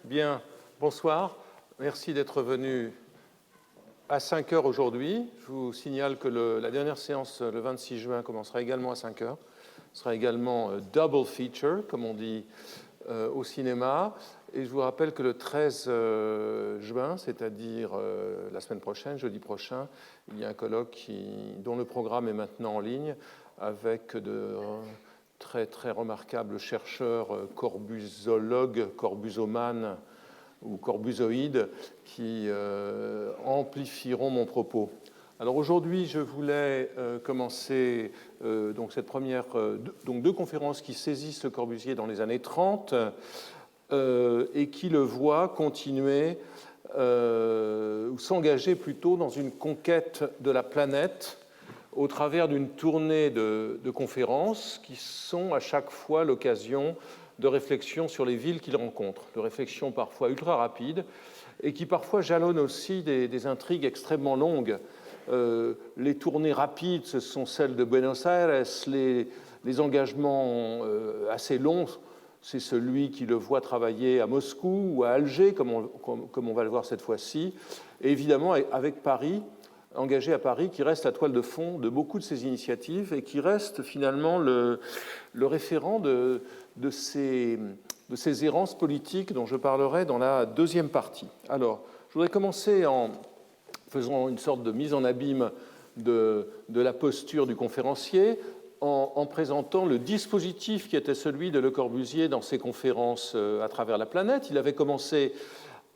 Bien, bonsoir. Merci d'être venu à 5 heures aujourd'hui. Je vous signale que la dernière séance, le 26 juin, commencera également à 5 heures. Ce sera également double feature, comme on dit au cinéma. Et je vous rappelle que le 13 juin, c'est-à-dire la semaine prochaine, jeudi prochain, il y a un colloque dont le programme est maintenant en ligne avec de très, très remarquables chercheurs corbusologues, corbusomanes ou corbusoïdes qui amplifieront mon propos. Alors aujourd'hui, je voulais commencer donc cette première, donc deux conférences qui saisissent Le Corbusier dans les années 30 et qui le voient continuer ou s'engager plutôt dans une conquête de la planète au travers d'une tournée de conférences qui sont à chaque fois l'occasion de réflexions sur les villes qu'il rencontre, de réflexions parfois ultra rapides et qui parfois jalonnent aussi des intrigues extrêmement longues. Les tournées rapides, ce sont celles de Buenos Aires, les engagements assez longs, c'est celui qui le voit travailler à Moscou ou à Alger, comme on va le voir cette fois-ci, et évidemment avec Paris, engagé à Paris, qui reste la toile de fond de beaucoup de ces initiatives et qui reste finalement le référent de ces errances politiques dont je parlerai dans la deuxième partie. Alors, je voudrais commencer en faisant une sorte de mise en abîme de la posture du conférencier, en présentant le dispositif qui était celui de Le Corbusier dans ses conférences à travers la planète. Il avait commencé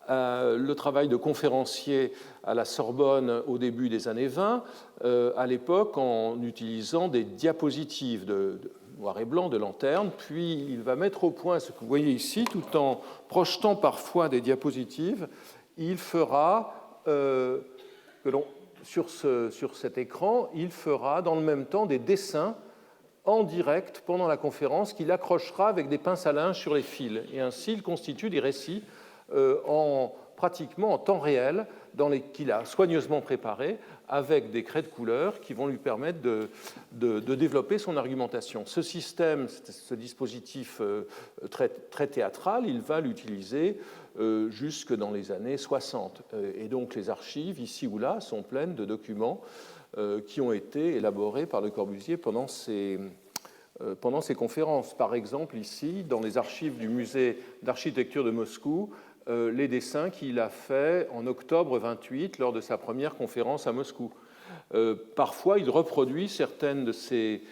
le travail de conférencier à la Sorbonne au début des années 20, à l'époque en utilisant des diapositives de noir et blanc, de lanterne, puis il va mettre au point ce que vous voyez ici, tout en projetant parfois des diapositives. Il fera, sur cet écran, il fera dans le même temps des dessins en direct pendant la conférence qu'il accrochera avec des pinces à linge sur les fils. Et ainsi, il constitue des récits pratiquement en temps réel qu'il a soigneusement préparés avec des craies de couleur qui vont lui permettre de développer son argumentation. Ce système, ce dispositif très, très théâtral, il va l'utiliser jusque dans les années 60. Et donc les archives, ici ou là, sont pleines de documents qui ont été élaborés par Le Corbusier pendant ces conférences. Par exemple, ici, dans les archives du musée d'architecture de Moscou, les dessins qu'il a faits en octobre 28 lors de sa première conférence à Moscou. Parfois, il reproduit certaines de ces...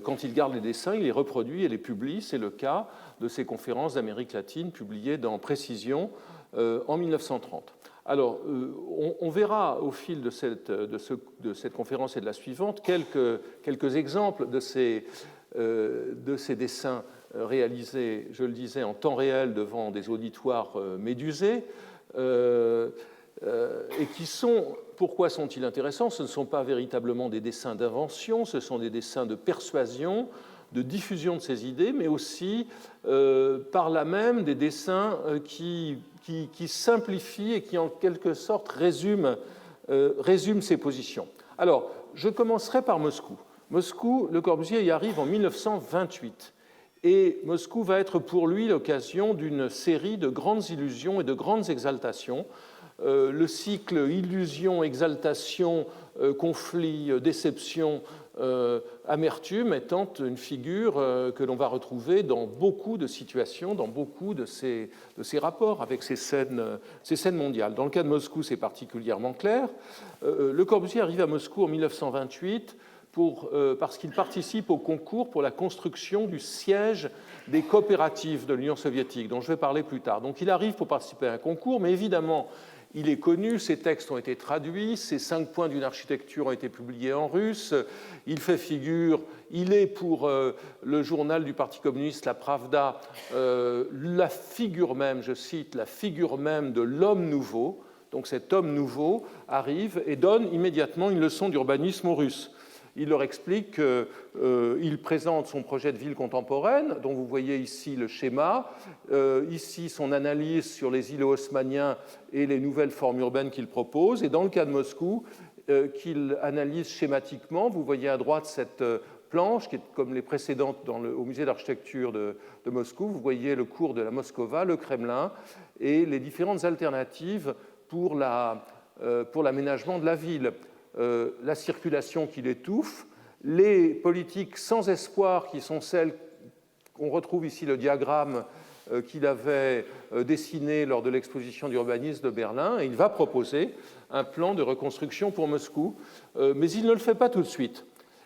Quand il garde les dessins, il les reproduit et les publie. C'est le cas de ces conférences d'Amérique latine publiées dans Précision en 1930. Alors, on verra au fil de cette conférence et de la suivante quelques exemples de ces dessins réalisés, je le disais, en temps réel devant des auditoires médusés, et qui sont... Pourquoi sont-ils intéressants? Ce ne sont pas véritablement des dessins d'invention, ce sont des dessins de persuasion, de diffusion de ces idées, mais aussi, par là même, des dessins qui simplifient et qui, en quelque sorte, résument ces positions. Alors, je commencerai par Moscou. Moscou, Le Corbusier y arrive en 1928. Et Moscou va être pour lui l'occasion d'une série de grandes illusions et de grandes exaltations. Le cycle illusion, exaltation, conflit, déception, amertume étant une figure que l'on va retrouver dans beaucoup de situations, dans beaucoup de ces rapports avec ces scènes mondiales. Dans le cas de Moscou, c'est particulièrement clair. Le Corbusier arrive à Moscou en 1928 parce qu'il participe au concours pour la construction du siège des coopératives de l'Union soviétique, dont je vais parler plus tard. Donc il arrive pour participer à un concours, mais évidemment, il est connu, ses textes ont été traduits, ses 5 points d'une architecture ont été publiés en russe, il fait figure, il est pour le journal du Parti communiste, la Pravda, la figure même, je cite, la figure même de l'homme nouveau. Donc cet homme nouveau arrive et donne immédiatement une leçon d'urbanisme aux Russes. Il leur explique qu'il présente son projet de ville contemporaine, dont vous voyez ici le schéma, ici son analyse sur les îlots haussmanniens et les nouvelles formes urbaines qu'il propose, et dans le cas de Moscou, qu'il analyse schématiquement. Vous voyez à droite cette planche, qui est comme les précédentes au musée d'architecture de Moscou. Vous voyez le cours de la Moskova, le Kremlin, et les différentes alternatives pour l'aménagement de la ville. La circulation qui l'étouffe, les politiques sans espoir qui sont celles qu'on retrouve ici le diagramme qu'il avait dessiné lors de l'exposition d'urbanisme de Berlin, et il va proposer un plan de reconstruction pour Moscou, mais il ne le fait pas tout de suite.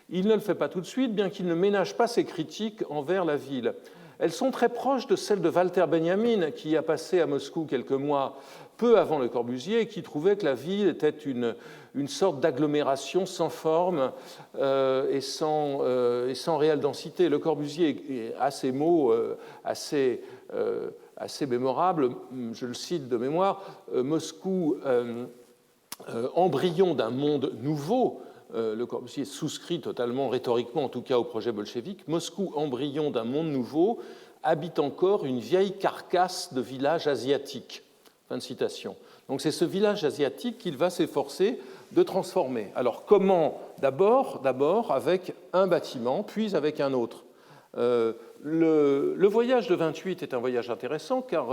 Il ne le fait pas tout de suite, bien qu'il ne ménage pas ses critiques envers la ville. Elles sont très proches de celles de Walter Benjamin, qui a passé à Moscou quelques mois peu avant Le Corbusier, et qui trouvait que la ville était une sorte d'agglomération sans forme et sans réelle densité. Le Corbusier a ces mots assez mémorables, je le cite de mémoire, Moscou, embryon d'un monde nouveau. Le Corbusier souscrit totalement, rhétoriquement en tout cas, au projet bolchevique. Moscou, embryon d'un monde nouveau, habite encore une vieille carcasse de village asiatique. Fin de citation. Donc c'est ce village asiatique qu'il va s'efforcer de transformer. Alors comment? D'abord avec un bâtiment, puis avec un autre. Le voyage de 28 est un voyage intéressant car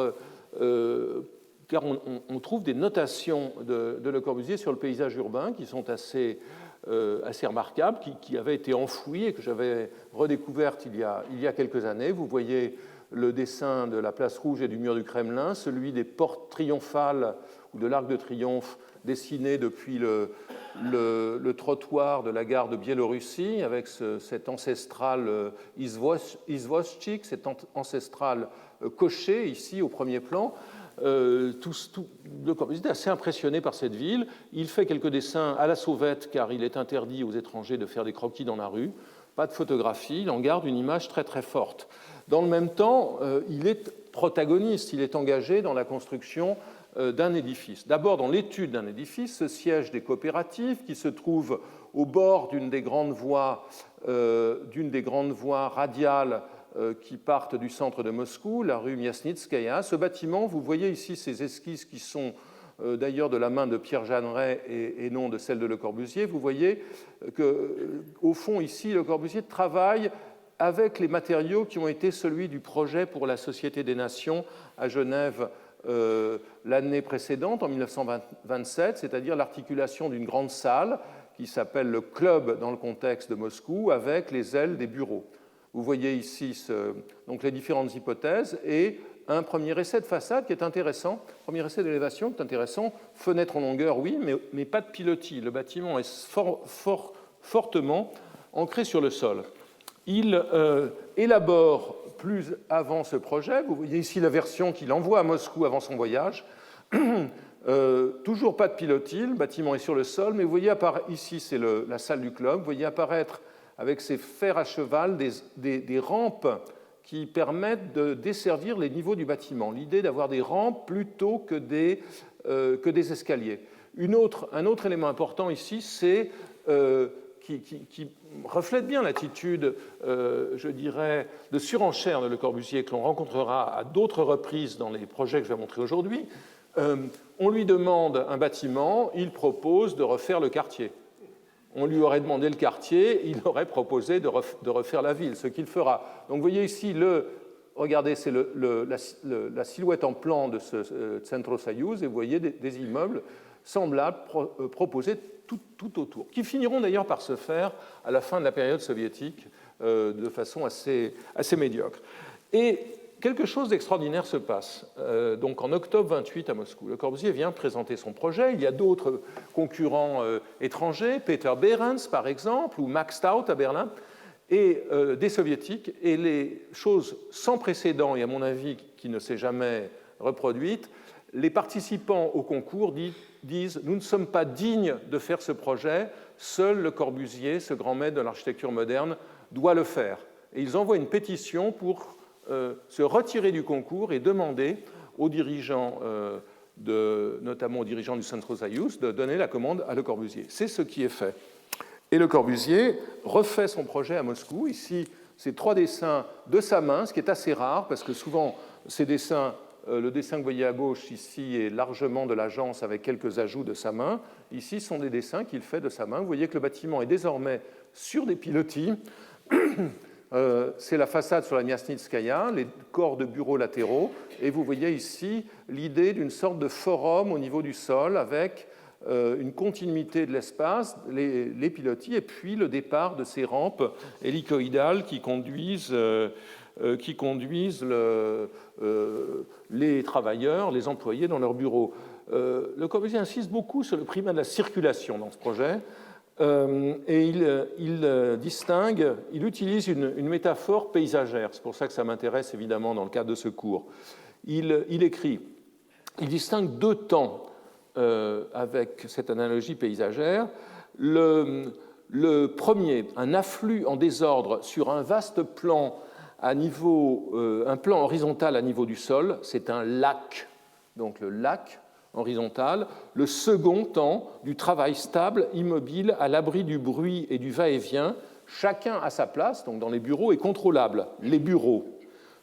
on trouve des notations de Le Corbusier sur le paysage urbain qui sont assez remarquables, qui avaient été enfouies et que j'avais redécouvertes il y a quelques années. Vous voyez le dessin de la place rouge et du mur du Kremlin, celui des portes triomphales ou de l'Arc de Triomphe dessiné depuis le trottoir de la gare de Biélorussie avec cet ancestral izvoshchik, cet ancestral coché ici au premier plan. Le Corbusier est assez impressionné par cette ville. Il fait quelques dessins à la sauvette car il est interdit aux étrangers de faire des croquis dans la rue. Pas de photographie, il en garde une image très très forte. Dans le même temps, il est protagoniste, il est engagé dans la construction d'un édifice. D'abord dans l'étude d'un édifice, ce siège des coopératives qui se trouve au bord d'une des grandes voies radiales qui partent du centre de Moscou, la rue Myasnitskaya. Ce bâtiment, vous voyez ici ces esquisses qui sont d'ailleurs de la main de Pierre Jeanneret et non de celle de Le Corbusier. Vous voyez qu'au fond, ici, Le Corbusier travaille avec les matériaux qui ont été celui du projet pour la Société des Nations à Genève l'année précédente, en 1927, c'est-à-dire l'articulation d'une grande salle qui s'appelle le club dans le contexte de Moscou, avec les ailes des bureaux. Vous voyez ici donc les différentes hypothèses et un premier essai de façade qui est intéressant, premier essai d'élévation qui est intéressant, fenêtre en longueur, oui, mais pas de pilotis. Le bâtiment est fortement ancré sur le sol. Il élabore plus avant ce projet. Vous voyez ici la version qu'il envoie à Moscou avant son voyage. Toujours pas de pilotis, le bâtiment est sur le sol, mais vous voyez apparaître, ici c'est la salle du club, vous voyez apparaître avec ces fers à cheval des rampes qui permettent de desservir les niveaux du bâtiment. L'idée d'avoir des rampes plutôt que des escaliers. Un autre élément important ici, c'est qui reflète bien l'attitude, je dirais, de surenchère de Le Corbusier que l'on rencontrera à d'autres reprises dans les projets que je vais montrer aujourd'hui. On lui demande un bâtiment, il propose de refaire le quartier. On lui aurait demandé le quartier, il aurait proposé de refaire la ville, ce qu'il fera. Donc vous voyez ici, regardez, c'est la silhouette en plan de ce Centro Soyouz, et vous voyez des immeubles semblables proposés tout autour, qui finiront d'ailleurs par se faire à la fin de la période soviétique de façon assez médiocre. Et quelque chose d'extraordinaire se passe. Donc en octobre 28 à Moscou, Le Corbusier vient présenter son projet. Il y a d'autres concurrents étrangers, Peter Behrens par exemple, ou Max Stout à Berlin, et des soviétiques. Et les choses sans précédent, et à mon avis qui ne s'est jamais reproduite, les participants au concours disent « Nous ne sommes pas dignes de faire ce projet, seul Le Corbusier, ce grand maître de l'architecture moderne, doit le faire. » Et ils envoient une pétition pour se retirer du concours et demander aux dirigeants, notamment aux dirigeants du Centro Soyouz, de donner la commande à Le Corbusier. C'est ce qui est fait. Et Le Corbusier refait son projet à Moscou. Ici, ces 3 dessins de sa main, ce qui est assez rare, parce que souvent, ces dessins, le dessin que vous voyez à gauche ici est largement de l'agence avec quelques ajouts de sa main. Ici, ce sont des dessins qu'il fait de sa main. Vous voyez que le bâtiment est désormais sur des pilotis, C'est la façade sur la Miasnitskaya, les corps de bureaux latéraux, et vous voyez ici l'idée d'une sorte de forum au niveau du sol avec une continuité de l'espace, les pilotis, et puis le départ de ces rampes hélicoïdales qui conduisent les travailleurs, les employés dans leurs bureaux. Le Corbusier insiste beaucoup sur le primat de la circulation dans ce projet, et il distingue, il utilise une métaphore paysagère. C'est pour ça que ça m'intéresse évidemment dans le cadre de ce cours. Il écrit, il distingue deux temps avec cette analogie paysagère. Le premier, un afflux en désordre sur un vaste plan à niveau, un plan horizontal à niveau du sol, c'est un lac. Donc le lac horizontal. Le second temps du travail stable, immobile, à l'abri du bruit et du va-et-vient, chacun à sa place, donc dans les bureaux, et contrôlable. Les bureaux,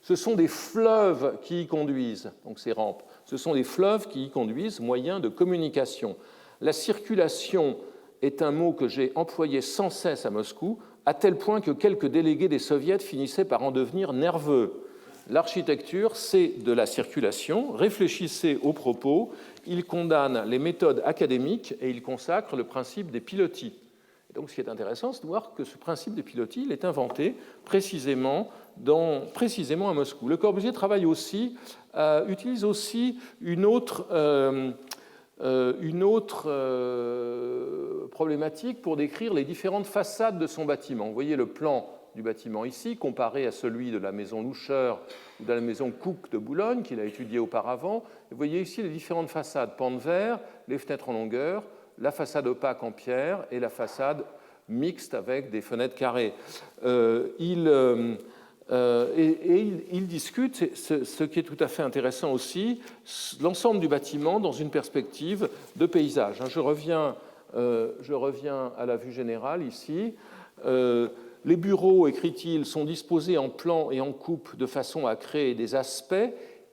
ce sont des fleuves qui y conduisent, donc ces rampes, ce sont des fleuves qui y conduisent, moyens de communication. La circulation est un mot que j'ai employé sans cesse à Moscou, à tel point que quelques délégués des soviets finissaient par en devenir nerveux. L'architecture, c'est de la circulation. Réfléchissez aux propos. Il condamne les méthodes académiques et il consacre le principe des pilotis. Et donc, ce qui est intéressant, c'est de voir que ce principe des pilotis, il est inventé précisément à Moscou. Le Corbusier travaille aussi, utilise aussi une autre problématique pour décrire les différentes façades de son bâtiment. Vous voyez le plan du bâtiment ici, comparé à celui de la maison Loucheur ou de la maison Cook de Boulogne, qu'il a étudié auparavant. Vous voyez ici les différentes façades, pan de verre, les fenêtres en longueur, la façade opaque en pierre et la façade mixte avec des fenêtres carrées. Il discute, ce qui est tout à fait intéressant aussi, l'ensemble du bâtiment dans une perspective de paysage. Je reviens à la vue générale ici. Les bureaux, écrit-il, sont disposés en plan et en coupe de façon à créer des aspects,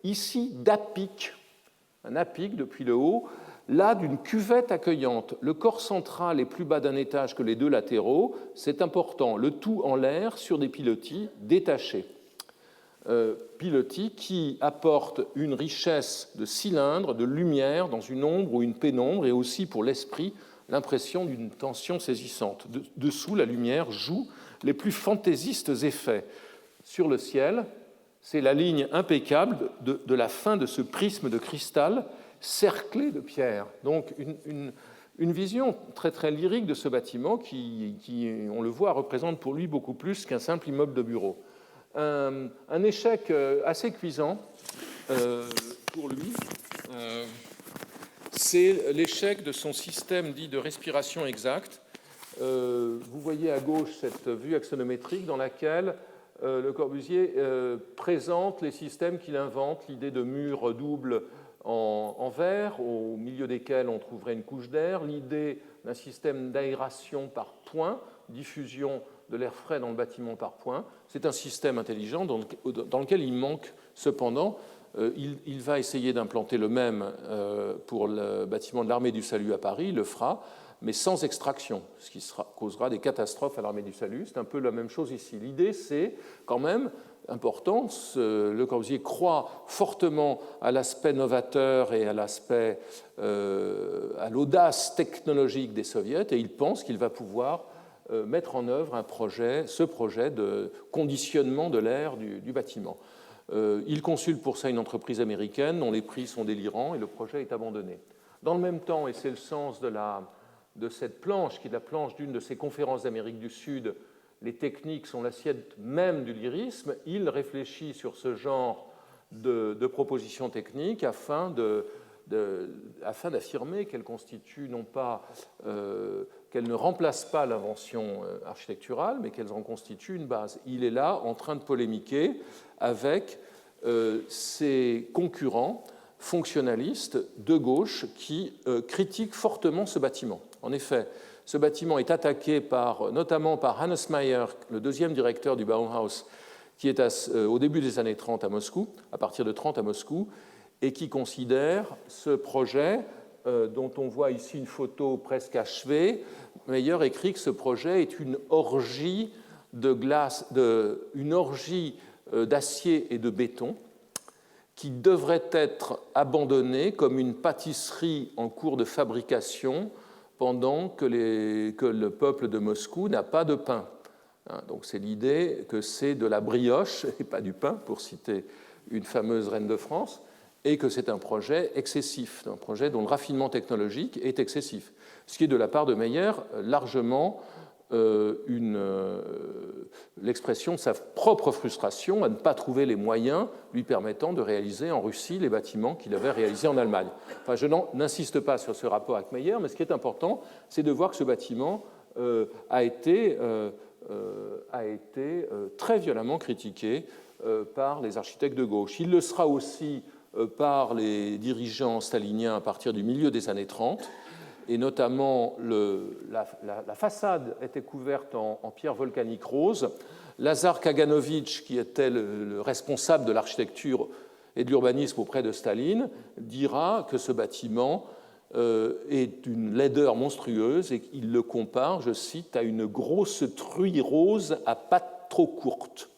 ici d'apic, un apic depuis le haut, là d'une cuvette accueillante. Le corps central est plus bas d'un étage que les deux latéraux, c'est important, le tout en l'air sur des pilotis détachés. Pilotis qui apportent une richesse de cylindres, de lumière dans une ombre ou une pénombre, et aussi pour l'esprit l'impression d'une tension saisissante. Dessous, la lumière joue les plus fantaisistes effets. Sur le ciel, c'est la ligne impeccable de la fin de ce prisme de cristal cerclé de pierre. Donc une vision très très lyrique de ce bâtiment qui, on le voit, représente pour lui beaucoup plus qu'un simple immeuble de bureau. Un échec assez cuisant pour lui, c'est l'échec de son système dit de respiration exacte. Vous voyez à gauche cette vue axonométrique dans laquelle Le Corbusier présente les systèmes qu'il invente, l'idée de murs doubles en verre, au milieu desquels on trouverait une couche d'air, l'idée d'un système d'aération par points, diffusion de l'air frais dans le bâtiment par points. C'est un système intelligent dans lequel il manque cependant. Il va essayer d'implanter le même pour le bâtiment de l'Armée du Salut à Paris, il le fera, mais sans extraction, ce qui causera des catastrophes à l'Armée du Salut. C'est un peu la même chose ici. L'idée, c'est quand même important. Le Corbusier croit fortement à l'aspect novateur et à l'aspect, à l'audace technologique des soviets, et il pense qu'il va pouvoir mettre en œuvre ce projet de conditionnement de l'air du bâtiment. Il consulte pour ça une entreprise américaine dont les prix sont délirants et le projet est abandonné. Dans le même temps, et c'est le sens de cette planche, qui est la planche d'une de ces conférences d'Amérique du Sud, les techniques sont l'assiette même du lyrisme, il réfléchit sur ce genre de propositions techniques afin d'affirmer qu'elles constituent non pas, qu'elles ne remplacent pas l'invention architecturale, mais qu'elles en constituent une base. Il est là en train de polémiquer avec ses concurrents fonctionnalistes de gauche qui critiquent fortement ce bâtiment. En effet, ce bâtiment est attaqué notamment par Hannes Meyer, le deuxième directeur du Bauhaus, qui est au début des années 30 à Moscou, à partir de 30 à Moscou, et qui considère ce projet, dont on voit ici une photo presque achevée. Meyer écrit que ce projet est une orgie de glace, une orgie d'acier et de béton qui devrait être abandonnée comme une pâtisserie en cours de fabrication pendant que le peuple de Moscou n'a pas de pain. Donc c'est l'idée que c'est de la brioche et pas du pain, pour citer une fameuse reine de France, et que c'est un projet excessif, un projet dont le raffinement technologique est excessif, ce qui est de la part de Meyer largement l'expression de sa propre frustration à ne pas trouver les moyens lui permettant de réaliser en Russie les bâtiments qu'il avait réalisés en Allemagne. Enfin, je n'insiste pas sur ce rapport avec Meyer, mais ce qui est important, c'est de voir que ce bâtiment a été très violemment critiqué par les architectes de gauche. Il le sera aussi par les dirigeants staliniens à partir du milieu des années 30, et notamment la façade était couverte en pierre volcanique rose. Lazar Kaganovich, qui était le responsable de l'architecture et de l'urbanisme auprès de Staline, dira que ce bâtiment est d'une laideur monstrueuse et qu'il le compare, je cite, à une grosse truie rose à pattes trop courtes.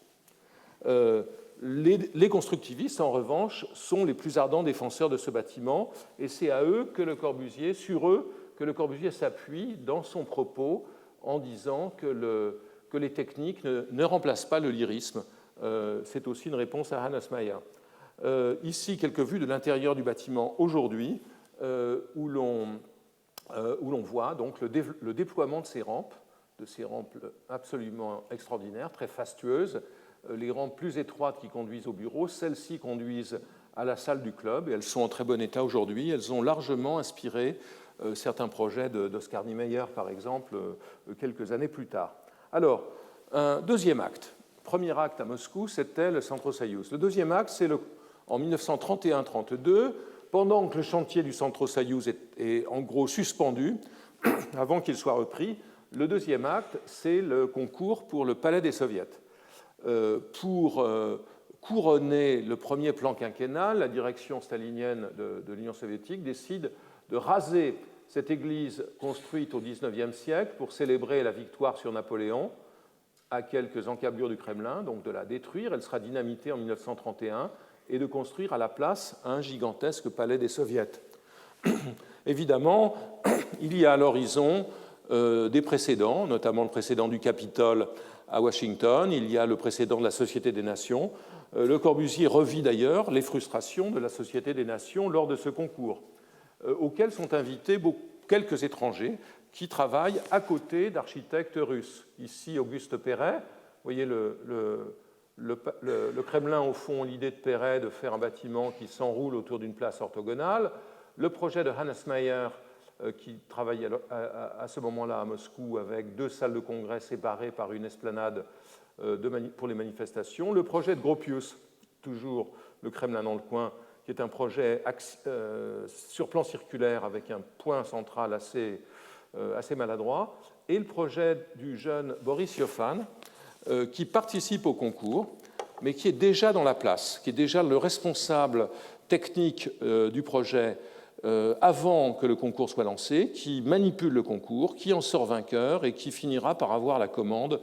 Les constructivistes, en revanche, sont les plus ardents défenseurs de ce bâtiment, et c'est sur eux que le Corbusier s'appuie dans son propos en disant que les techniques ne remplacent pas le lyrisme. C'est aussi une réponse à Hannes Meyer. Ici, quelques vues de l'intérieur du bâtiment aujourd'hui, où l'on voit donc le déploiement de ces rampes absolument extraordinaires, très fastueuses. Les rampes plus étroites qui conduisent au bureau, celles-ci conduisent à la salle du club, et elles sont en très bon état aujourd'hui. Elles ont largement inspiré certains projets d'Oskar Niemeyer, par exemple, quelques années plus tard. Alors, un deuxième acte. Premier acte à Moscou, c'était le Centro-Soyouz. Le deuxième acte, c'est en 1931-32, pendant que le chantier du Centro-Soyouz est en gros suspendu, avant qu'il soit repris. Le deuxième acte, c'est le concours pour le Palais des Soviets. Pour couronner le premier plan quinquennal, la direction stalinienne de l'Union soviétique décide de raser cette église construite au XIXe siècle pour célébrer la victoire sur Napoléon à quelques encablures du Kremlin, donc de la détruire. Elle sera dynamitée en 1931 et de construire à la place un gigantesque palais des Soviets. Évidemment, il y a à l'horizon des précédents, notamment le précédent du Capitole à Washington, il y a le précédent de la Société des Nations. Le Corbusier revit d'ailleurs les frustrations de la Société des Nations lors de ce concours, auquel sont invités quelques étrangers qui travaillent à côté d'architectes russes. Ici, Auguste Perret, vous voyez le Kremlin au fond, l'idée de Perret de faire un bâtiment qui s'enroule autour d'une place orthogonale, le projet de Hannes Meyer, qui travaillait à ce moment-là à Moscou avec deux salles de congrès séparées par une esplanade pour les manifestations, le projet de Gropius, toujours le Kremlin dans le coin, qui est un projet sur plan circulaire avec un point central assez maladroit, et le projet du jeune Boris Yofan, qui participe au concours, mais qui est déjà dans la place, qui est déjà le responsable technique du projet avant que le concours soit lancé, qui manipule le concours, qui en sort vainqueur et qui finira par avoir la commande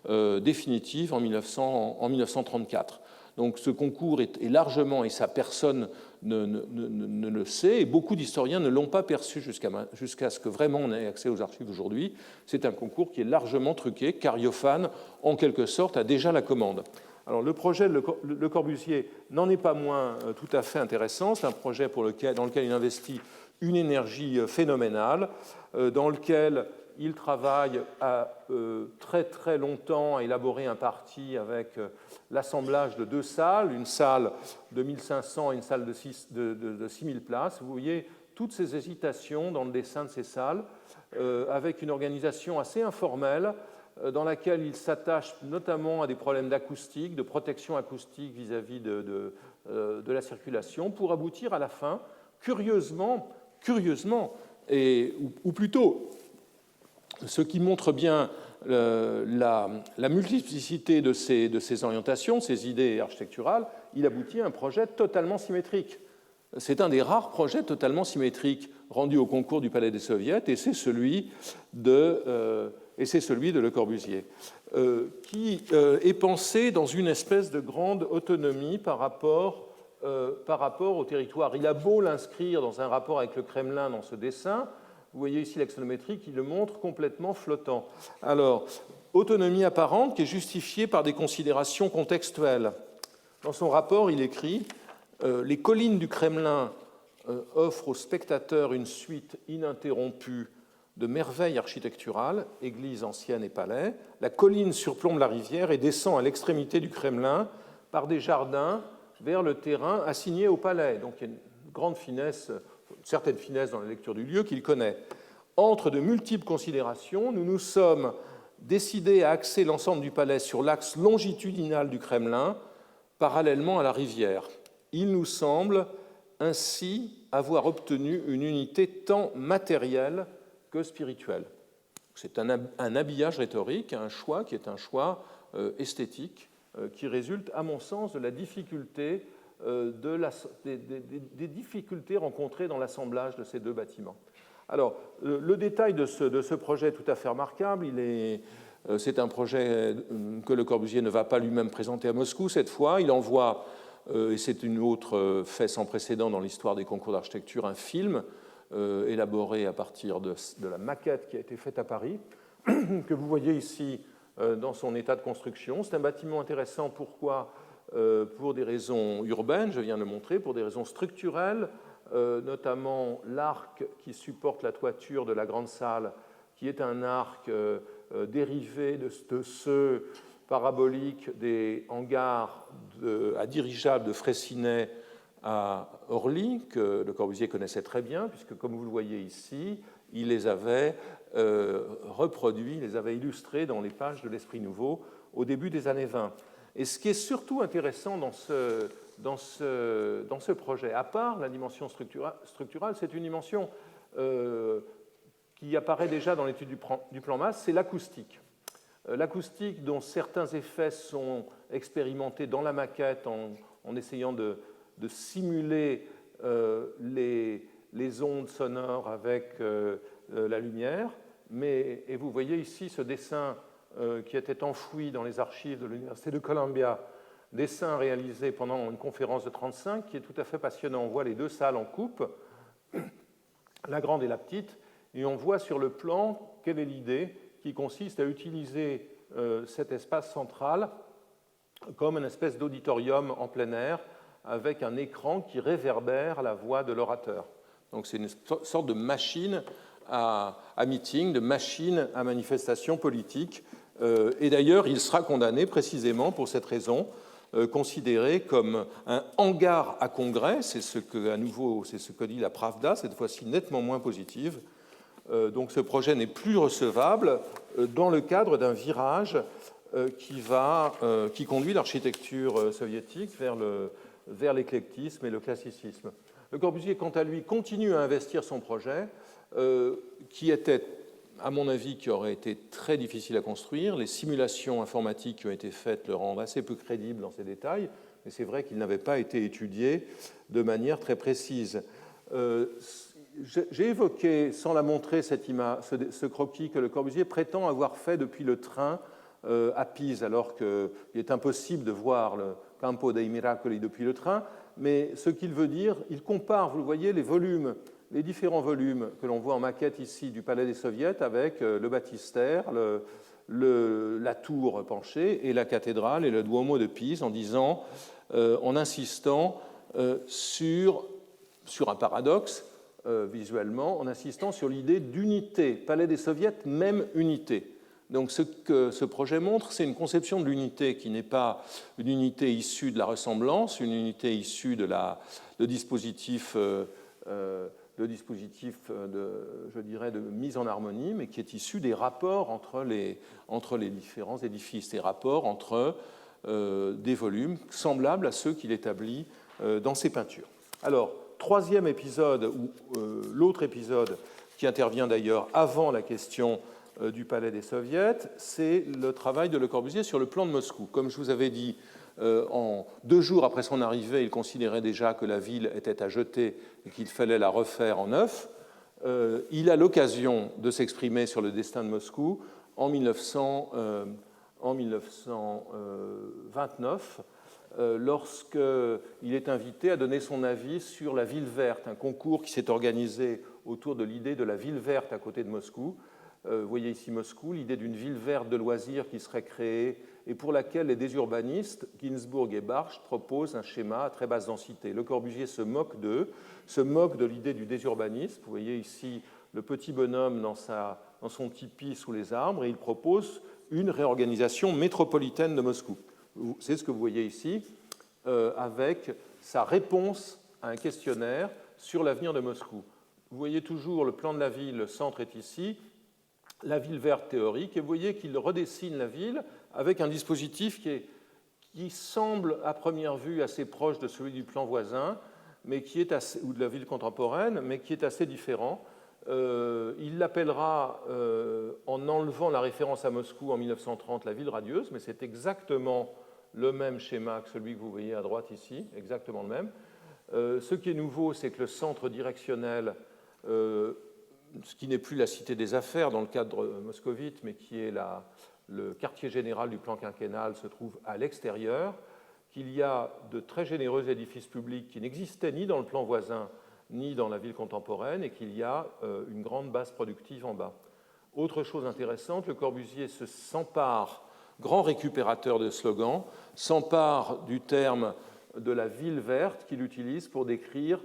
définitive en 1934. Donc ce concours est largement, et sa personne ne le sait, et beaucoup d'historiens ne l'ont pas perçu jusqu'à ce que vraiment on ait accès aux archives aujourd'hui. C'est un concours qui est largement truqué, car Yofan, en quelque sorte, a déjà la commande. Alors, le projet de Le Corbusier n'en est pas moins tout à fait intéressant. C'est un projet dans lequel il investit une énergie phénoménale, dans lequel il travaille très très longtemps à élaborer un parti avec l'assemblage de deux salles, une salle de 1500 et une salle de 6000 places. Vous voyez toutes ces hésitations dans le dessin de ces salles, avec une organisation assez informelle, dans laquelle il s'attache notamment à des problèmes d'acoustique, de protection acoustique vis-à-vis de la circulation, pour aboutir à la fin, curieusement, ou plutôt, ce qui montre bien la multiplicité de ces orientations, ces idées architecturales, il aboutit à un projet totalement symétrique. C'est un des rares projets totalement symétriques rendus au concours du Palais des Soviets, et c'est celui de et c'est celui de Le Corbusier, qui est pensé dans une espèce de grande autonomie par rapport au territoire. Il a beau l'inscrire dans un rapport avec le Kremlin dans ce dessin, vous voyez ici l'axonométrie qui le montre complètement flottant. Alors, autonomie apparente qui est justifiée par des considérations contextuelles. Dans son rapport, il écrit « Les collines du Kremlin offrent aux spectateurs une suite ininterrompue de merveilles architecturales, églises anciennes et palais. La colline surplombe la rivière et descend à l'extrémité du Kremlin par des jardins vers le terrain assigné au palais. » Donc il y a une grande finesse, une certaine finesse dans la lecture du lieu qu'il connaît. Entre de multiples considérations, nous nous sommes décidés à axer l'ensemble du palais sur l'axe longitudinal du Kremlin, parallèlement à la rivière. Il nous semble ainsi avoir obtenu une unité tant matérielle que spirituelle. C'est un habillage rhétorique, un choix qui est un choix esthétique, qui résulte, à mon sens, de la difficulté, des difficultés rencontrées dans l'assemblage de ces deux bâtiments. Alors, le détail de ce projet est tout à fait remarquable. C'est un projet que Le Corbusier ne va pas lui-même présenter à Moscou cette fois. Il envoie, et c'est une autre fait sans précédent dans l'histoire des concours d'architecture, un film élaboré à partir de la maquette qui a été faite à Paris, que vous voyez ici dans son état de construction. C'est un bâtiment intéressant. Pourquoi ? Pour des raisons urbaines, je viens de le montrer, pour des raisons structurelles, notamment l'arc qui supporte la toiture de la grande salle, qui est un arc dérivé de ceux paraboliques des hangars à dirigeables de Freycinet à Orly, que Le Corbusier connaissait très bien, puisque, comme vous le voyez ici, il les avait reproduits, il les avait illustrés dans les pages de l'Esprit Nouveau au début des années 20. Et ce qui est surtout intéressant dans ce projet, à part la dimension structurale, c'est une dimension qui apparaît déjà dans l'étude du plan masse, c'est l'acoustique. L'acoustique dont certains effets sont expérimentés dans la maquette en essayant de simuler les ondes sonores avec la lumière. Et vous voyez ici ce dessin qui était enfoui dans les archives de l'Université de Columbia, dessin réalisé pendant une conférence de 1935, qui est tout à fait passionnant. On voit les deux salles en coupe, la grande et la petite, et on voit sur le plan quelle est l'idée qui consiste à utiliser cet espace central comme une espèce d'auditorium en plein air avec un écran qui réverbère la voix de l'orateur. Donc c'est une sorte de machine à meeting, de machine à manifestation politique. Et d'ailleurs, il sera condamné précisément pour cette raison, considéré comme un hangar à congrès, c'est ce que dit la Pravda, cette fois-ci nettement moins positive. Donc ce projet n'est plus recevable dans le cadre d'un virage qui conduit l'architecture soviétique vers l'éclectisme et le classicisme. Le Corbusier, quant à lui, continue à investir son projet, qui était, à mon avis, qui aurait été très difficile à construire. Les simulations informatiques qui ont été faites le rendent assez peu crédible dans ses détails, mais c'est vrai qu'il n'avait pas été étudié de manière très précise. J'ai évoqué, sans la montrer, ce croquis que Le Corbusier prétend avoir fait depuis le train à Pise, alors qu'il est impossible de voir le Campo dei Miracoli depuis le train, mais ce qu'il veut dire, il compare, vous le voyez, les différents volumes que l'on voit en maquette ici du Palais des Soviets avec le baptistère, la tour penchée et la cathédrale et le Duomo de Pise, en insistant sur un paradoxe visuellement, en insistant sur l'idée d'unité. Palais des Soviets, même unité. Donc ce que ce projet montre, c'est une conception de l'unité qui n'est pas une unité issue de la ressemblance, une unité issue de dispositifs de mise en harmonie, mais qui est issue des rapports entre les différents édifices, des rapports entre des volumes semblables à ceux qu'il établit dans ses peintures. Alors, troisième épisode, ou l'autre épisode qui intervient d'ailleurs avant la question du Palais des Soviets, c'est le travail de Le Corbusier sur le plan de Moscou. Comme je vous avais dit, en 2 jours après son arrivée, il considérait déjà que la ville était à jeter et qu'il fallait la refaire en neuf. Il a l'occasion de s'exprimer sur le destin de Moscou en 1929, lorsqu'il est invité à donner son avis sur la ville verte, un concours qui s'est organisé autour de l'idée de la ville verte à côté de Moscou. Vous voyez ici Moscou, l'idée d'une ville verte de loisirs qui serait créée et pour laquelle les désurbanistes, Ginsburg et Bartsch, proposent un schéma à très basse densité. Le Corbusier se moque d'eux, se moque de l'idée du désurbanisme. Vous voyez ici le petit bonhomme dans son tipi sous les arbres, et il propose une réorganisation métropolitaine de Moscou. C'est ce que vous voyez ici, avec sa réponse à un questionnaire sur l'avenir de Moscou. Vous voyez toujours le plan de la ville, le centre est ici, la ville verte théorique, et vous voyez qu'il redessine la ville avec un dispositif qui semble à première vue assez proche de celui du plan voisin, mais qui est ou de la ville contemporaine, mais qui est assez différent. Il l'appellera, en enlevant la référence à Moscou en 1930, la ville radieuse, mais c'est exactement le même schéma que celui que vous voyez à droite ici, exactement le même. Ce qui est nouveau, c'est que le centre directionnel, ce qui n'est plus la cité des affaires dans le cadre moscovite, mais qui est le quartier général du plan quinquennal, se trouve à l'extérieur, qu'il y a de très généreux édifices publics qui n'existaient ni dans le plan voisin, ni dans la ville contemporaine, et qu'il y a une grande base productive en bas. Autre chose intéressante, Le Corbusier s'empare, grand récupérateur de slogans, s'empare du terme de la ville verte qu'il utilise pour décrire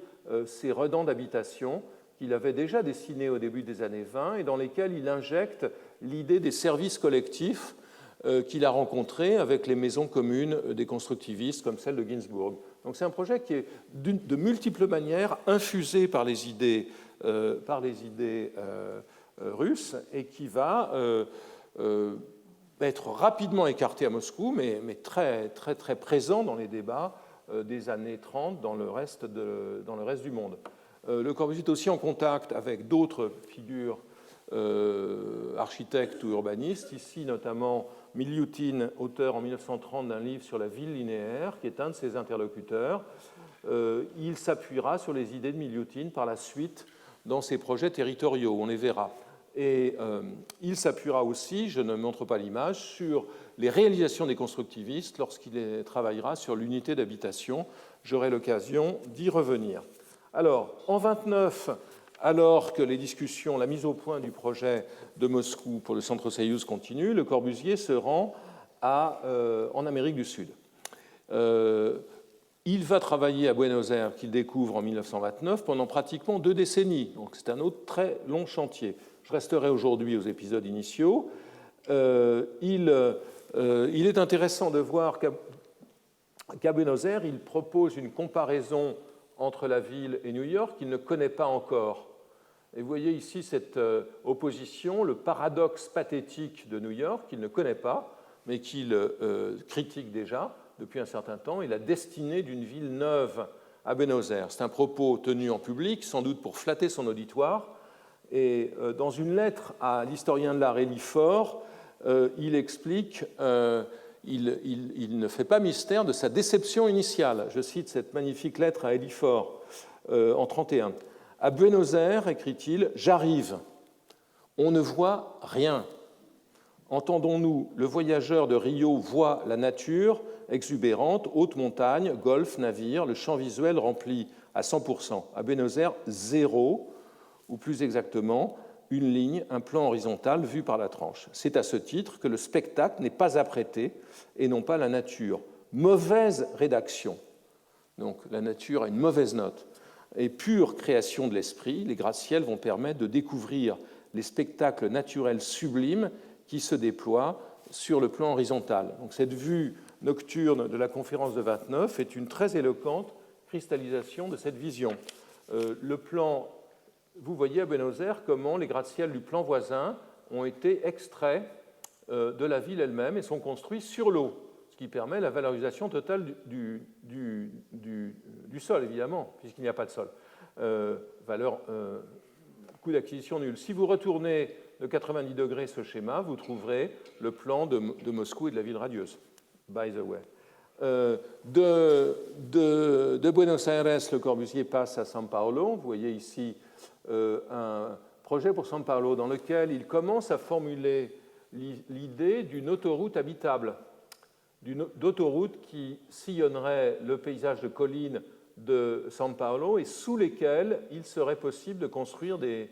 ces redans d'habitation qu'il avait déjà dessinés au début des années 20 et dans lesquels il injecte l'idée des services collectifs qu'il a rencontrés avec les maisons communes des constructivistes comme celle de Ginsburg. Donc c'est un projet qui est de multiples manières infusé par les idées russes et qui va être rapidement écarté à Moscou, mais très, très, très présent dans les débats des années 30 dans le reste du monde. Le Corbusier est aussi en contact avec d'autres figures architectes ou urbanistes, ici notamment Miliutin, auteur en 1930 d'un livre sur la ville linéaire, qui est un de ses interlocuteurs. Il s'appuiera sur les idées de Miliutin par la suite dans ses projets territoriaux, on les verra. Et il s'appuiera aussi, je ne montre pas l'image, sur les réalisations des constructivistes lorsqu'il travaillera sur l'unité d'habitation. J'aurai l'occasion d'y revenir. Alors, en 1929, alors que les discussions, la mise au point du projet de Moscou pour le centre Soyouz continue, Le Corbusier se rend en Amérique du Sud. Il va travailler à Buenos Aires, qu'il découvre en 1929, pendant pratiquement 2 décennies. Donc c'est un autre très long chantier. Je resterai aujourd'hui aux épisodes initiaux. Il est intéressant de voir qu'à Buenos Aires, il propose une comparaison entre la ville et New York qu'il ne connaît pas encore. Et vous voyez ici cette opposition, le paradoxe pathétique de New York qu'il ne connaît pas, mais qu'il critique déjà depuis un certain temps, et la destinée d'une ville neuve à Buenos Aires. C'est un propos tenu en public, sans doute pour flatter son auditoire. Et dans une lettre à l'historien de l'art Élie Faure, il explique, il ne fait pas mystère de sa déception initiale. Je cite cette magnifique lettre à Élie Faure en 1931. « À Buenos Aires, écrit-il, j'arrive. On ne voit rien. Entendons-nous, le voyageur de Rio voit la nature exubérante, haute montagne, golfe, navire, le champ visuel rempli à 100%. À Buenos Aires, zéro, ou plus exactement, une ligne, un plan horizontal vu par la tranche. C'est à ce titre que le spectacle n'est pas apprêté et non pas la nature. Mauvaise rédaction. Donc la nature a une mauvaise note. Et pure création de l'esprit, les gratte-ciels vont permettre de découvrir les spectacles naturels sublimes qui se déploient sur le plan horizontal. Donc cette vue nocturne de la conférence de 29 est une très éloquente cristallisation de cette vision. Le plan, vous voyez à Buenos Aires comment les gratte-ciels du plan voisin ont été extraits de la ville elle-même et sont construits sur l'eau, ce qui permet la valorisation totale du sol, évidemment, puisqu'il n'y a pas de sol. Coût d'acquisition nul. Si vous retournez de 90 degrés ce schéma, vous trouverez le plan de Moscou et de la ville radieuse, by the way. De Buenos Aires, Le Corbusier passe à São Paulo. Vous voyez ici un projet pour São Paulo dans lequel il commence à formuler l'idée d'une autoroute habitable, d'autoroute qui sillonnerait le paysage de collines de São Paulo et sous lesquelles il serait possible de construire des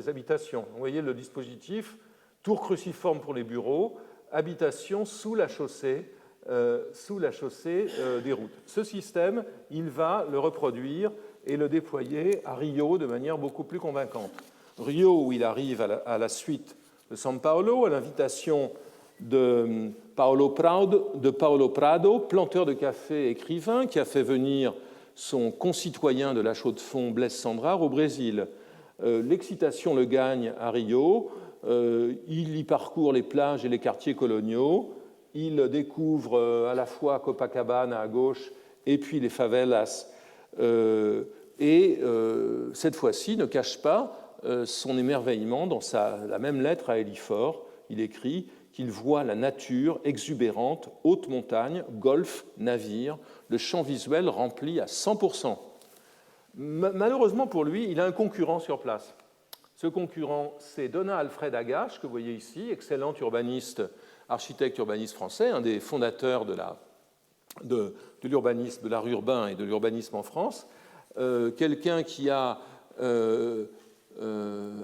habitations. Vous voyez le dispositif, tour cruciforme pour les bureaux, habitation sous la chaussée des routes. Ce système, il va le reproduire et le déployer à Rio de manière beaucoup plus convaincante. Rio, où il arrive à la suite de São Paulo, à l'invitation de Paulo Prado, planteur de café, écrivain, qui a fait venir son concitoyen de la Chaux-de-Fonds, Blaise Cendrars, au Brésil. L'excitation le gagne à Rio, il y parcourt les plages et les quartiers coloniaux, il découvre à la fois Copacabana à gauche et puis les favelas, et cette fois-ci ne cache pas son émerveillement dans la même lettre à Eliphore. Il écrit qu'il voit la nature exubérante, haute montagne, golfe, navire, le champ visuel rempli à 100%. Malheureusement pour lui, il a un concurrent sur place. Ce concurrent, c'est Donat Alfred Agache, que vous voyez ici, excellent urbaniste, architecte urbaniste français, un des fondateurs de l'urbanisme, de l'art urbain et de l'urbanisme en France. Quelqu'un qui a...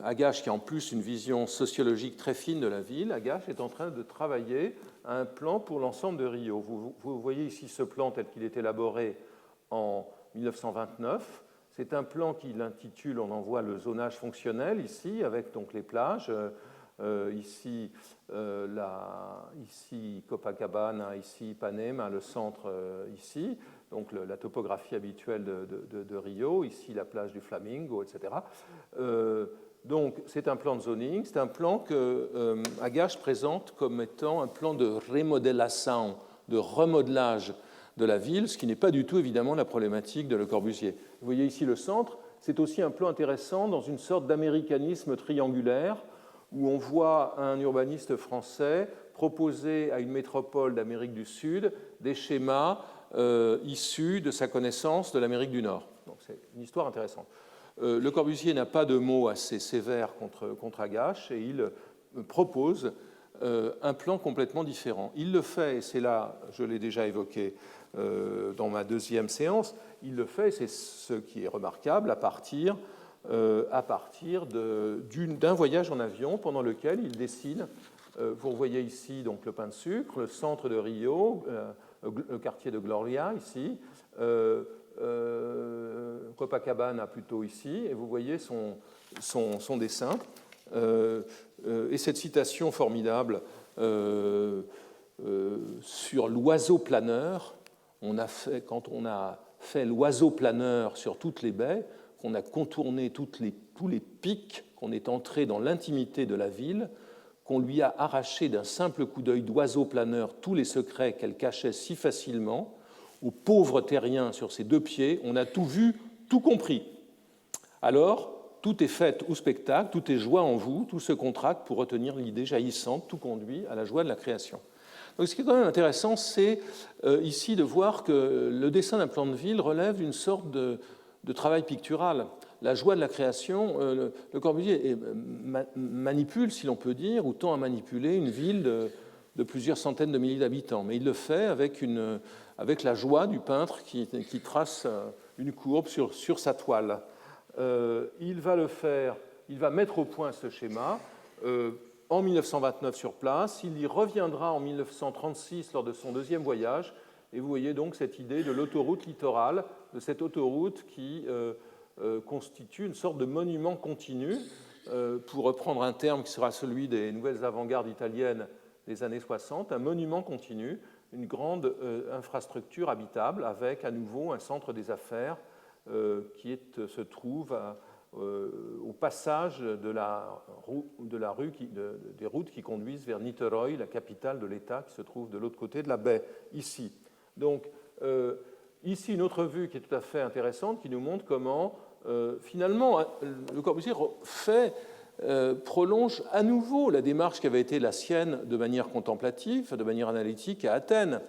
Agache, qui a en plus une vision sociologique très fine de la ville, Agache est en train de travailler à un plan pour l'ensemble de Rio. Vous voyez ici ce plan tel qu'il est élaboré en 1929. C'est un plan qu'il intitule, on en voit le zonage fonctionnel ici, avec donc les plages, ici Copacabana, ici Ipanema, le centre ici, donc la topographie habituelle de Rio, ici la plage du Flamingo, etc. Donc c'est un plan de zoning, c'est un plan que Agache présente comme étant un plan de remodelação, de remodelage de la ville, ce qui n'est pas du tout évidemment la problématique de Le Corbusier. Vous voyez ici le centre, c'est aussi un plan intéressant dans une sorte d'américanisme triangulaire où on voit un urbaniste français proposer à une métropole d'Amérique du Sud des schémas issus de sa connaissance de l'Amérique du Nord. Donc c'est une histoire intéressante. Le Corbusier n'a pas de mots assez sévères contre Agache et il propose un plan complètement différent. Il le fait, et c'est là, je l'ai déjà évoqué dans ma deuxième séance, il le fait, c'est ce qui est remarquable, à partir d'un voyage en avion pendant lequel il dessine, vous voyez ici donc le pain de sucre, le centre de Rio, le quartier de Gloria ici, Copacabana plutôt ici, et vous voyez son dessin. Et cette citation formidable sur l'oiseau planeur, quand on a fait l'oiseau planeur sur toutes les baies, qu'on a contourné tous les pics, qu'on est entré dans l'intimité de la ville, qu'on lui a arraché d'un simple coup d'œil d'oiseau planeur tous les secrets qu'elle cachait si facilement, au pauvre terrien sur ses deux pieds, on a tout vu, tout compris. Alors, tout est fête ou spectacle, tout est joie en vous, tout se contracte pour retenir l'idée jaillissante, tout conduit à la joie de la création. Donc, ce qui est quand même intéressant, c'est ici de voir que le dessin d'un plan de ville relève d'une sorte de travail pictural. La joie de la création, Le Corbusier manipule, si l'on peut dire, ou tend à manipuler une ville de plusieurs centaines de milliers d'habitants. Mais il le fait avec la joie du peintre qui trace une courbe sur sa toile. Il va mettre au point ce schéma en 1929 sur place. Il y reviendra en 1936 lors de son deuxième voyage. Et vous voyez donc cette idée de l'autoroute littorale, de cette autoroute qui constitue une sorte de monument continu, pour reprendre un terme qui sera celui des nouvelles avant-gardes italiennes des années 60, un monument continu, une grande infrastructure habitable avec à nouveau un centre des affaires qui se trouve au passage des routes qui conduisent vers Niterói, la capitale de l'État qui se trouve de l'autre côté de la baie, ici. Donc, ici, une autre vue qui est tout à fait intéressante, qui nous montre comment, finalement, Le Corbusier prolonge à nouveau la démarche qui avait été la sienne de manière contemplative, de manière analytique à Athènes.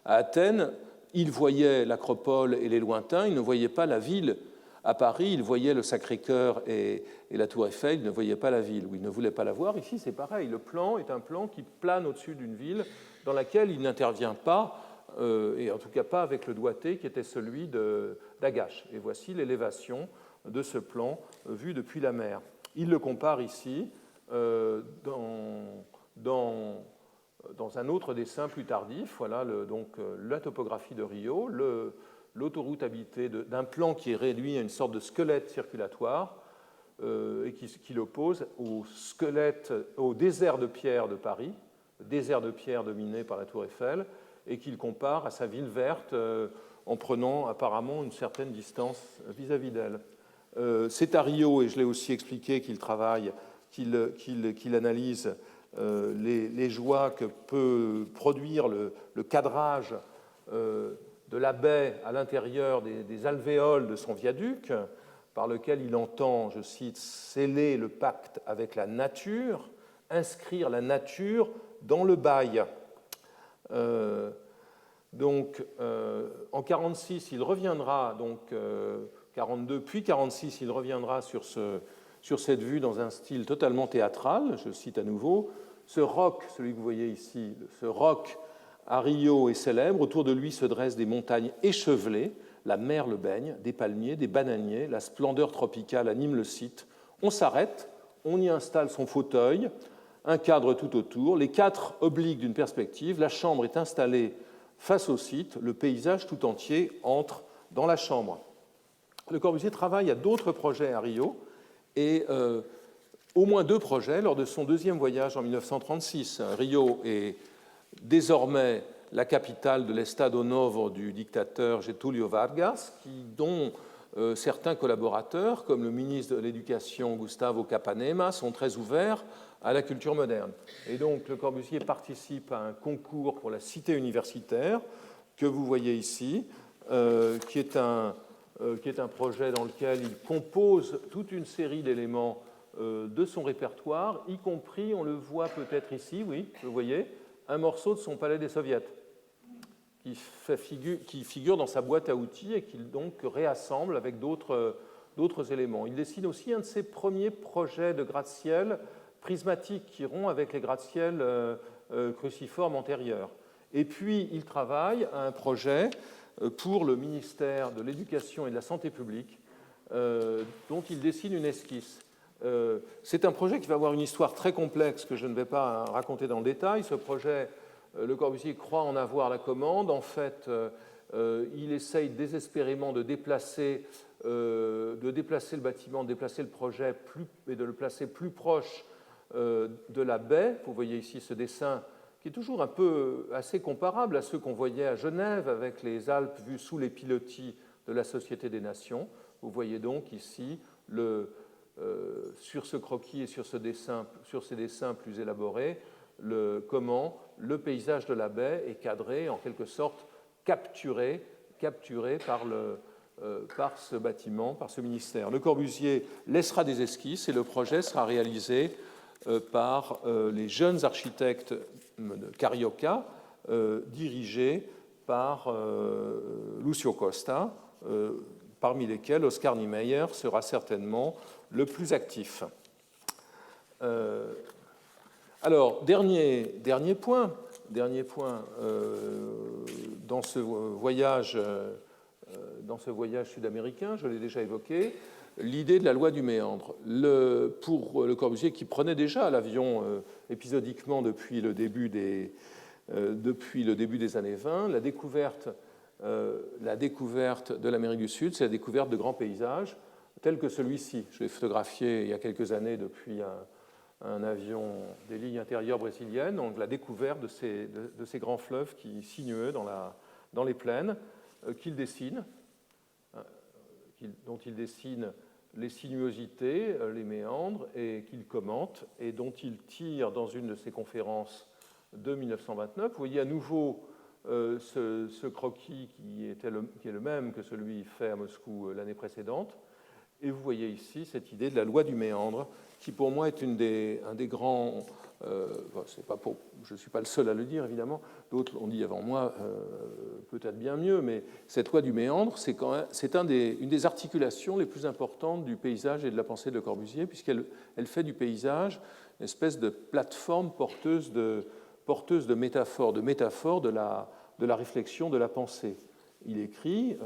À Athènes, il voyait l'acropole et les lointains, il ne voyait pas la ville. À Paris, il voyait le Sacré-Cœur et la Tour Eiffel, il ne voyait pas la ville, ou il ne voulait pas la voir. Ici, c'est pareil. Le plan est un plan qui plane au-dessus d'une ville dans laquelle il n'intervient pas, et en tout cas pas avec le doigté qui était celui d'Agache. Et voici l'élévation de ce plan vu depuis la mer. Il le compare ici dans un autre dessin plus tardif. Voilà donc la topographie de Rio, l'autoroute habitée d'un plan qui est réduit à une sorte de squelette circulatoire et qui l'oppose au désert de pierre de Paris, le désert de pierre dominé par la Tour Eiffel, et qu'il compare à sa ville verte en prenant apparemment une certaine distance vis-à-vis d'elle. C'est à Rio, et je l'ai aussi expliqué, qu'il travaille, qu'il analyse les joies que peut produire le cadrage de la baie à l'intérieur des alvéoles de son viaduc, par lequel il entend, je cite, sceller le pacte avec la nature, inscrire la nature dans le bail. Donc, en 1946, il reviendra, donc 42, puis 1946, il reviendra sur cette vue dans un style totalement théâtral. Je cite à nouveau, ce roc, celui que vous voyez ici, ce roc à Rio est célèbre, autour de lui se dressent des montagnes échevelées, la mer le baigne, des palmiers, des bananiers, la splendeur tropicale anime le site. On s'arrête, on y installe son fauteuil, un cadre tout autour, les quatre obliques d'une perspective, la chambre est installée face au site, le paysage tout entier entre dans la chambre. Le Corbusier travaille à d'autres projets à Rio, et au moins 2 projets lors de son deuxième voyage en 1936. Rio est désormais la capitale de l'Estado Novo du dictateur Getúlio Vargas, dont certains collaborateurs, comme le ministre de l'Éducation Gustavo Capanema, sont très ouverts à la culture moderne. Et donc Le Corbusier participe à un concours pour la cité universitaire que vous voyez ici, qui est un projet dans lequel il compose toute une série d'éléments de son répertoire, y compris, on le voit peut-être ici, oui, vous voyez, un morceau de son Palais des Soviets qui figure dans sa boîte à outils et qu'il donc réassemble avec d'autres éléments. Il dessine aussi un de ses premiers projets de gratte-ciel prismatiques qui rompt avec les gratte-ciel cruciformes antérieurs. Et puis, il travaille à un projet pour le ministère de l'Éducation et de la Santé publique dont il dessine une esquisse. C'est un projet qui va avoir une histoire très complexe que je ne vais pas raconter dans le détail. Ce projet, Le Corbusier croit en avoir la commande. En fait, il essaye désespérément de déplacer le bâtiment, de déplacer le projet et de le placer plus proche de la baie. Vous voyez ici ce dessin qui est toujours un peu assez comparable à ceux qu'on voyait à Genève avec les Alpes vues sous les pilotis de la Société des Nations. Vous voyez donc ici sur ce croquis et sur ces dessins plus élaborés, comment le paysage de la baie est cadré, en quelque sorte capturé par ce bâtiment, par ce ministère. Le Corbusier laissera des esquisses et le projet sera réalisé par les jeunes architectes de Carioca, dirigés par Lucio Costa, parmi lesquels Oscar Niemeyer sera certainement le plus actif. Alors, dernier point dans ce voyage sud-américain, je l'ai déjà évoqué, l'idée de la loi du méandre. Pour Le Corbusier, qui prenait déjà l'avion épisodiquement depuis le début des années 20, la découverte de l'Amérique du Sud, c'est la découverte de grands paysages, tels que celui-ci. Je l'ai photographié il y a quelques années depuis un avion des lignes intérieures brésiliennes, donc la découverte de ces grands fleuves sinueux dans les plaines, dont il dessine les sinuosités, les méandres, et qu'il commente, et dont il tire dans une de ses conférences de 1929. Vous voyez à nouveau ce croquis qui est le même que celui fait à Moscou l'année précédente. Et vous voyez ici cette idée de la loi du méandre, qui pour moi est un des grands... je ne suis pas le seul à le dire, évidemment, d'autres l'ont dit avant moi, peut-être bien mieux, mais cette loi du méandre, c'est une des articulations les plus importantes du paysage et de la pensée de Le Corbusier, puisqu'elle fait du paysage une espèce de plateforme porteuse de métaphores, de la réflexion, de la pensée. Il écrit,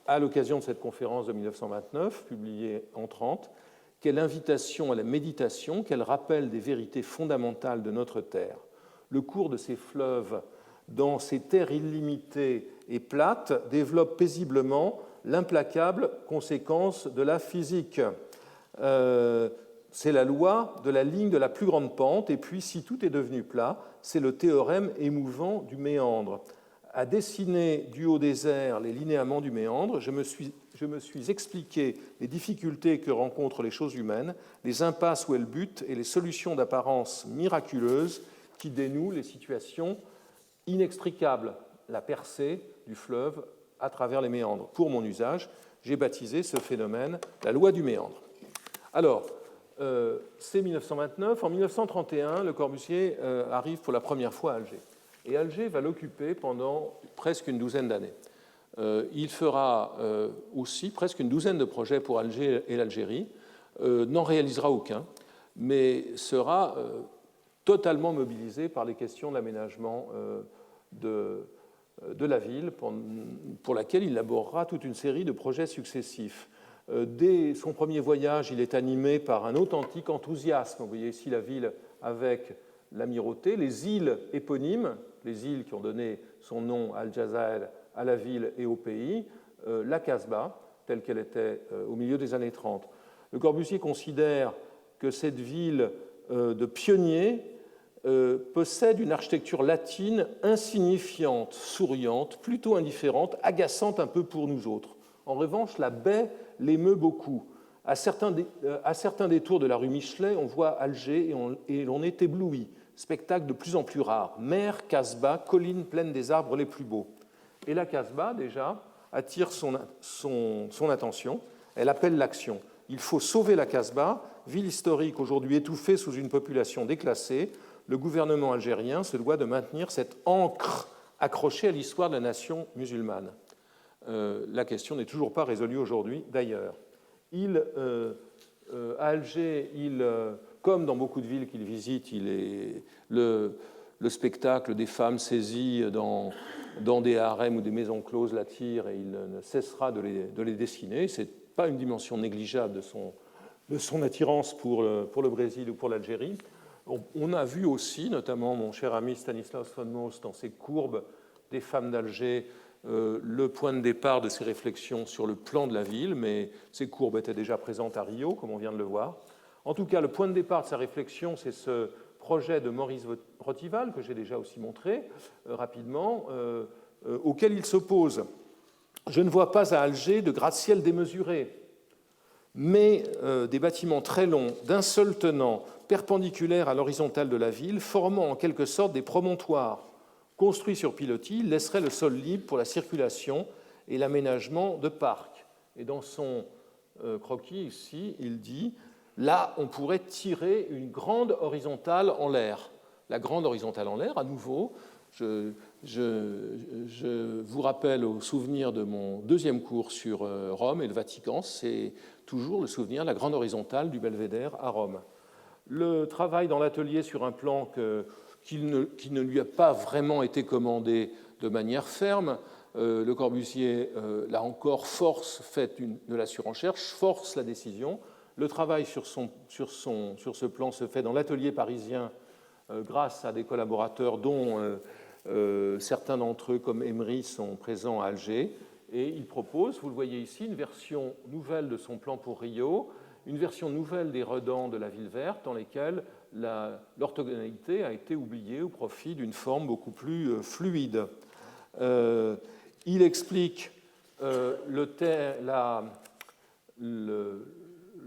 à l'occasion de cette conférence de 1929, publiée en 1930, quelle invitation à la méditation, quel rappel des vérités fondamentales de notre terre. Le cours de ces fleuves dans ces terres illimitées et plates développe paisiblement l'implacable conséquence de la physique. C'est la loi de la ligne de la plus grande pente, et puis si tout est devenu plat, c'est le théorème émouvant du méandre. À dessiner du haut des airs les linéaments du méandre, je me suis expliqué les difficultés que rencontrent les choses humaines, les impasses où elles butent et les solutions d'apparence miraculeuse qui dénouent les situations inextricables, la percée du fleuve à travers les méandres. Pour mon usage, j'ai baptisé ce phénomène la loi du méandre. Alors, c'est 1929. En 1931, Le Corbusier arrive pour la première fois à Alger. Et Alger va l'occuper pendant presque une douzaine d'années. Il fera aussi presque une douzaine de projets pour Alger et l'Algérie, n'en réalisera aucun, mais sera totalement mobilisé par les questions de l'aménagement de la ville, pour laquelle il élaborera toute une série de projets successifs. Dès son premier voyage, il est animé par un authentique enthousiasme. Vous voyez ici la ville avec l'amirauté, les îles éponymes, les îles qui ont donné son nom à Al-Jazair, à la ville et au pays, la Casbah, telle qu'elle était au milieu des années 30. Le Corbusier considère que cette ville de pionniers possède une architecture latine insignifiante, souriante, plutôt indifférente, agaçante un peu pour nous autres. En revanche, la baie l'émeut beaucoup. À certains détours de la rue Michelet, on voit Alger et l'on est ébloui. Spectacle de plus en plus rare. Mer, Casbah, collines pleines des arbres les plus beaux. Et la Casbah, déjà, attire son attention. Elle appelle l'action. Il faut sauver la Casbah, ville historique aujourd'hui étouffée sous une population déclassée. Le gouvernement algérien se doit de maintenir cette ancre accrochée à l'histoire de la nation musulmane. La question n'est toujours pas résolue aujourd'hui, d'ailleurs. À Alger, comme dans beaucoup de villes qu'il visite, le spectacle des femmes saisies dans des harems ou des maisons closes l'attire et il ne cessera de les dessiner. Ce n'est pas une dimension négligeable de son attirance pour le Brésil ou pour l'Algérie. On a vu aussi, notamment mon cher ami Stanislas von Moos, dans ses courbes des femmes d'Alger, le point de départ de ses réflexions sur le plan de la ville, mais ces courbes étaient déjà présentes à Rio, comme on vient de le voir. En tout cas, le point de départ de sa réflexion, c'est ce projet de Maurice Rotival, que j'ai déjà aussi montré rapidement, auquel il s'oppose. Je ne vois pas à Alger de gratte-ciel démesuré, mais des bâtiments très longs, d'un seul tenant, perpendiculaires à l'horizontale de la ville, formant en quelque sorte des promontoires. Construits sur pilotis, il laisserait le sol libre pour la circulation et l'aménagement de parcs. Et dans son croquis ici, il dit « Là, on pourrait tirer une grande horizontale en l'air ». La grande horizontale en l'air, à nouveau, je vous rappelle au souvenir de mon deuxième cours sur Rome et le Vatican, c'est toujours le souvenir de la grande horizontale du Belvédère à Rome. Le travail dans l'atelier sur un plan qui ne lui a pas vraiment été commandé de manière ferme. Le Corbusier, là encore, fait de la surenchère, force la décision. Le travail sur ce plan se fait dans l'atelier parisien grâce à des collaborateurs dont certains d'entre eux, comme Emery, sont présents à Alger. Et il propose, vous le voyez ici, une version nouvelle de son plan pour Rio, une version nouvelle des redans de la ville verte dans lesquels l'orthogonalité a été oubliée au profit d'une forme beaucoup plus fluide. Il explique le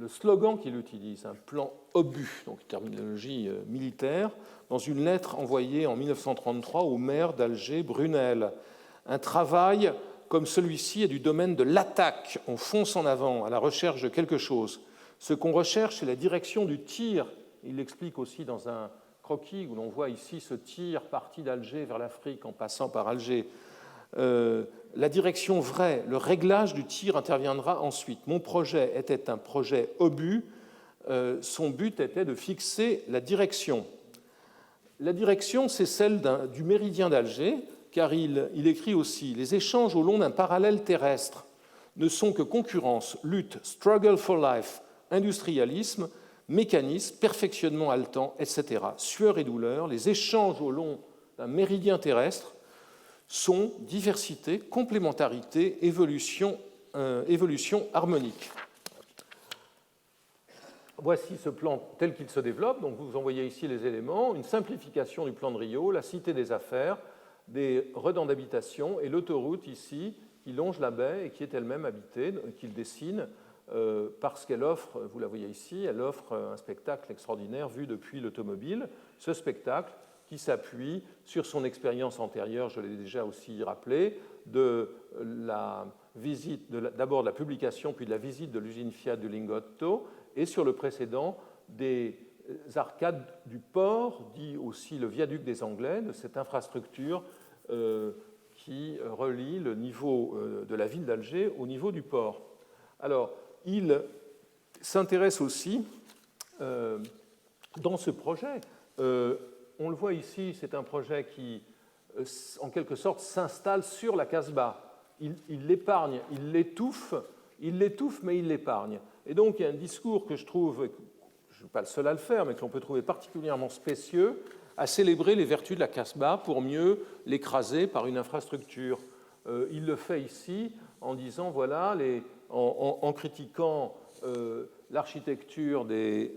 slogan qu'il utilise, un plan obus, donc terminologie militaire, dans une lettre envoyée en 1933 au maire d'Alger, Brunel. Un travail comme celui-ci est du domaine de l'attaque. On fonce en avant à la recherche de quelque chose. Ce qu'on recherche, c'est la direction du tir. Il l'explique aussi dans un croquis où l'on voit ici ce tir parti d'Alger vers l'Afrique en passant par Alger. La direction vraie, le réglage du tir interviendra ensuite. Mon projet était un projet obus. Son but était de fixer la direction. La direction, c'est celle du méridien d'Alger, car il écrit aussi « Les échanges au long d'un parallèle terrestre ne sont que concurrence, lutte, struggle for life, industrialisme, mécanisme, perfectionnement haletant, etc. Sueur et douleur, les échanges au long d'un méridien terrestre sont diversité, complémentarité, évolution harmonique. » Voici ce plan tel qu'il se développe. Donc vous voyez ici les éléments, une simplification du plan de Rio, la cité des affaires, des redans d'habitation et l'autoroute ici qui longe la baie et qui est elle-même habitée, qu'il dessine parce qu'elle offre, vous la voyez ici, elle offre un spectacle extraordinaire vu depuis l'automobile. Ce spectacle qui s'appuie sur son expérience antérieure, je l'ai déjà aussi rappelé, de la visite, d'abord de la publication puis de la visite de l'usine Fiat du Lingotto, et sur le précédent des arcades du port, dit aussi le viaduc des Anglais, de cette infrastructure qui relie le niveau de la ville d'Alger au niveau du port. Alors, il s'intéresse aussi dans ce projet, on le voit ici, c'est un projet qui, en quelque sorte, s'installe sur la Casbah. Il l'épargne, il l'étouffe, mais il l'épargne. Et donc, il y a un discours que je trouve, je ne suis pas le seul à le faire, mais que l'on peut trouver particulièrement spécieux, à célébrer les vertus de la Casbah pour mieux l'écraser par une infrastructure. Il le fait ici en disant, voilà, en critiquant l'architecture des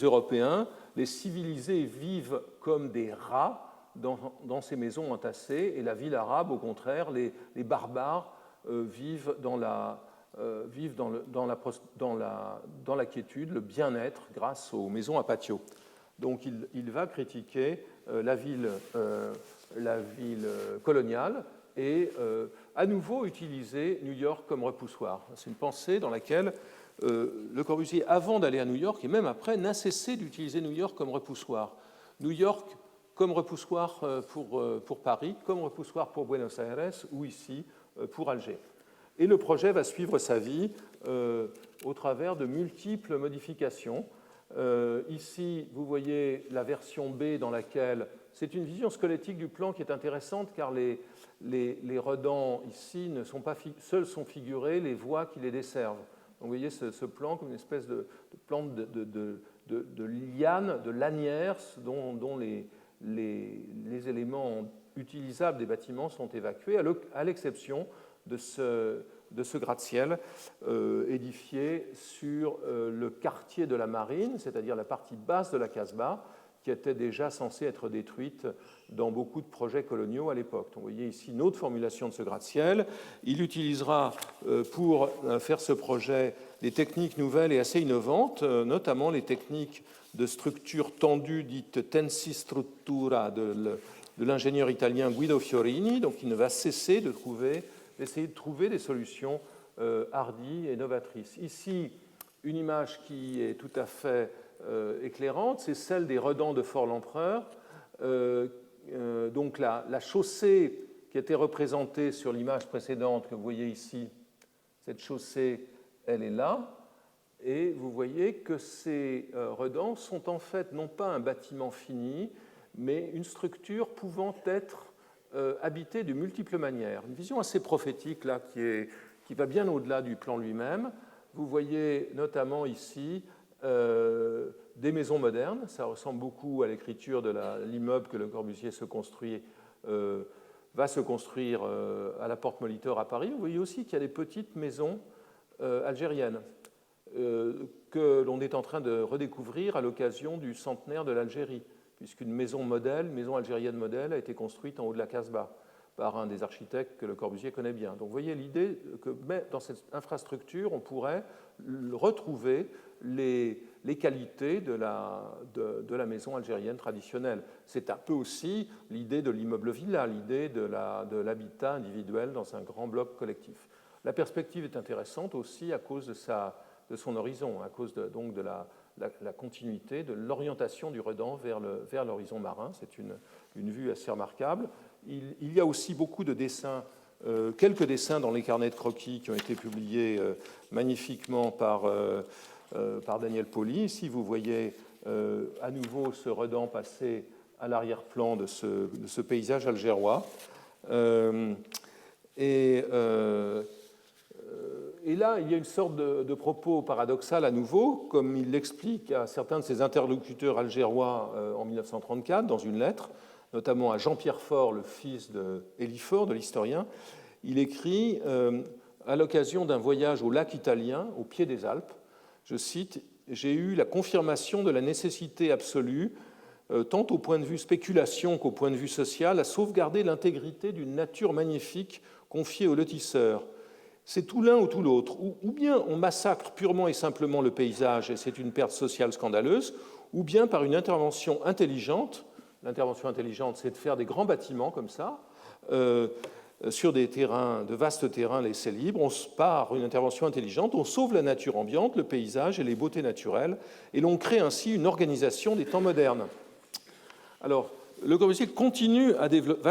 Européens, les civilisés vivent comme des rats dans ces maisons entassées, et la ville arabe, au contraire, les barbares vivent dans la quiétude, le bien-être grâce aux maisons à patio. Donc il va critiquer la ville coloniale et à nouveau utiliser New York comme repoussoir. C'est une pensée dans laquelle Le Corbusier, avant d'aller à New York et même après, n'a cessé d'utiliser New York comme repoussoir. New York comme repoussoir pour Paris, comme repoussoir pour Buenos Aires ou ici pour Alger. Et le projet va suivre sa vie au travers de multiples modifications. Ici, vous voyez la version B dans laquelle c'est une vision squelettique du plan qui est intéressante car les redans ici ne sont pas seuls sont figurés les voies qui les desservent. Donc, vous voyez ce plan comme une espèce de plan de liane, de lanières dont les éléments utilisables des bâtiments sont évacués, à l'exception de ce gratte-ciel édifié sur le quartier de la Marine, c'est-à-dire la partie basse de la Casbah, qui était déjà censée être détruite dans beaucoup de projets coloniaux à l'époque. Donc, vous voyez ici une autre formulation de ce gratte-ciel. Il utilisera pour faire ce projet des techniques nouvelles et assez innovantes, notamment les techniques de structure tendue dite tensistruttura de l'ingénieur italien Guido Fiorini. Donc il ne va cesser d'essayer de trouver des solutions hardies et novatrices. Ici, une image qui est tout à fait éclairante, c'est celle des redans de Fort-l'Empereur. Donc la chaussée qui était représentée sur l'image précédente que vous voyez ici, cette chaussée, elle est là. Et vous voyez que ces redans sont en fait non pas un bâtiment fini, mais une structure pouvant être habitée de multiples manières. Une vision assez prophétique là, qui va bien au-delà du plan lui-même. Vous voyez notamment ici des maisons modernes. Ça ressemble beaucoup à l'écriture de l'immeuble que Le Corbusier va se construire à la Porte Molitor à Paris. Vous voyez aussi qu'il y a des petites maisons algériennes que l'on est en train de redécouvrir à l'occasion du centenaire de l'Algérie, puisqu'une maison algérienne modèle, a été construite en haut de la Casbah par un des architectes que Le Corbusier connaît bien. Donc vous voyez l'idée que dans cette infrastructure, on pourrait retrouver les les qualités de la maison algérienne traditionnelle. C'est un peu aussi l'idée de l'immeuble villa, l'idée de l'habitat individuel dans un grand bloc collectif. La perspective est intéressante aussi à cause de son horizon, à cause donc de la continuité, de l'orientation du Redan vers l'horizon marin. C'est une vue assez remarquable. Il y a aussi beaucoup de dessins, quelques dessins dans les carnets de croquis qui ont été publiés magnifiquement par Daniel Poli. Ici, vous voyez à nouveau ce Redan passer à l'arrière-plan de ce paysage algérois. Et là, il y a une sorte de propos paradoxal à nouveau, comme il l'explique à certains de ses interlocuteurs algérois en 1934 dans une lettre, notamment à Jean-Pierre Faure, le fils d'Élie Faure, de l'historien. Il écrit à l'occasion d'un voyage au lac italien, au pied des Alpes, je cite, « J'ai eu la confirmation de la nécessité absolue, tant au point de vue spéculation qu'au point de vue social, à sauvegarder l'intégrité d'une nature magnifique confiée aux lotisseurs. C'est tout l'un ou tout l'autre. Ou bien on massacre purement et simplement le paysage et c'est une perte sociale scandaleuse, ou bien par une intervention intelligente. L'intervention intelligente, c'est de faire des grands bâtiments comme ça, sur des terrains, de vastes terrains laissés libres. Par une intervention intelligente, on sauve la nature ambiante, le paysage et les beautés naturelles, et l'on crée ainsi une organisation des temps modernes. » Alors, Le Corbusier va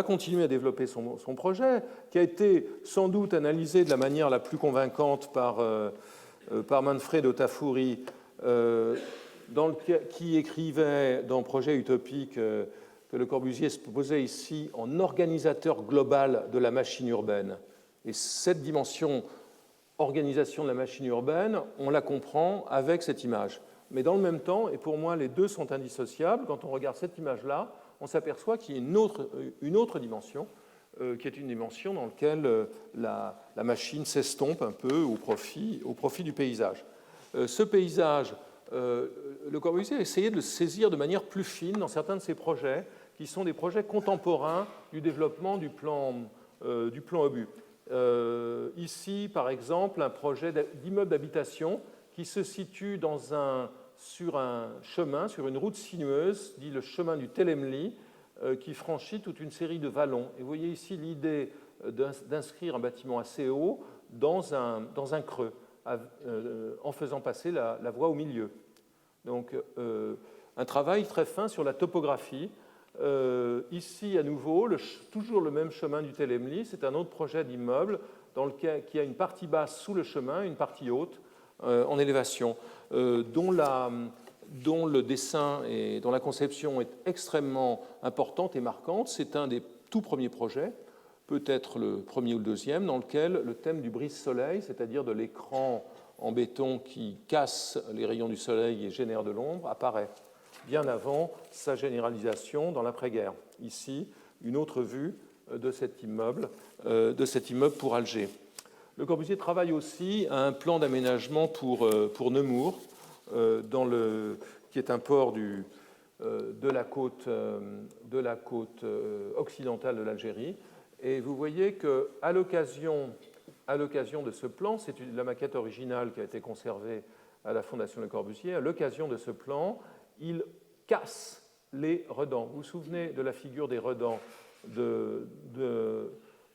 continuer à développer son projet, qui a été sans doute analysé de la manière la plus convaincante par Manfred Otafouri, qui écrivait dans Projet utopique que Le Corbusier se posait ici en organisateur global de la machine urbaine. Et cette dimension organisation de la machine urbaine, on la comprend avec cette image. Mais dans le même temps, et pour moi les deux sont indissociables, quand on regarde cette image-là, on s'aperçoit qu'il y a une autre dimension, qui est une dimension dans laquelle la machine s'estompe un peu au profit du paysage. Ce paysage, Le Corbusier a essayé de le saisir de manière plus fine dans certains de ses projets, qui sont des projets contemporains du développement du plan obus. Ici, par exemple, un projet d'immeuble d'habitation qui se situe sur un chemin, sur une route sinueuse, dit le chemin du Telemli, qui franchit toute une série de vallons. Et vous voyez ici l'idée d'inscrire un bâtiment assez haut dans un creux, en faisant passer la voie au milieu. Donc, un travail très fin sur la topographie. Ici, à nouveau, toujours le même chemin du Telemli, c'est un autre projet d'immeuble qui a une partie basse sous le chemin, une partie haute en élévation, dont le dessin et dont la conception est extrêmement importante et marquante. C'est un des tout premiers projets, peut-être le premier ou le deuxième, dans lequel le thème du brise-soleil, c'est-à-dire de l'écran en béton qui casse les rayons du soleil et génère de l'ombre, apparaît, bien avant sa généralisation dans l'après-guerre. Ici, une autre vue de cet immeuble pour Alger. Le Corbusier travaille aussi à un plan d'aménagement pour Nemours, qui est un port de la côte occidentale de l'Algérie. Et vous voyez qu'à l'occasion de ce plan, c'est la maquette originale qui a été conservée à la Fondation Le Corbusier, à l'occasion de ce plan, il casse les redans. Vous vous souvenez de la figure des redans,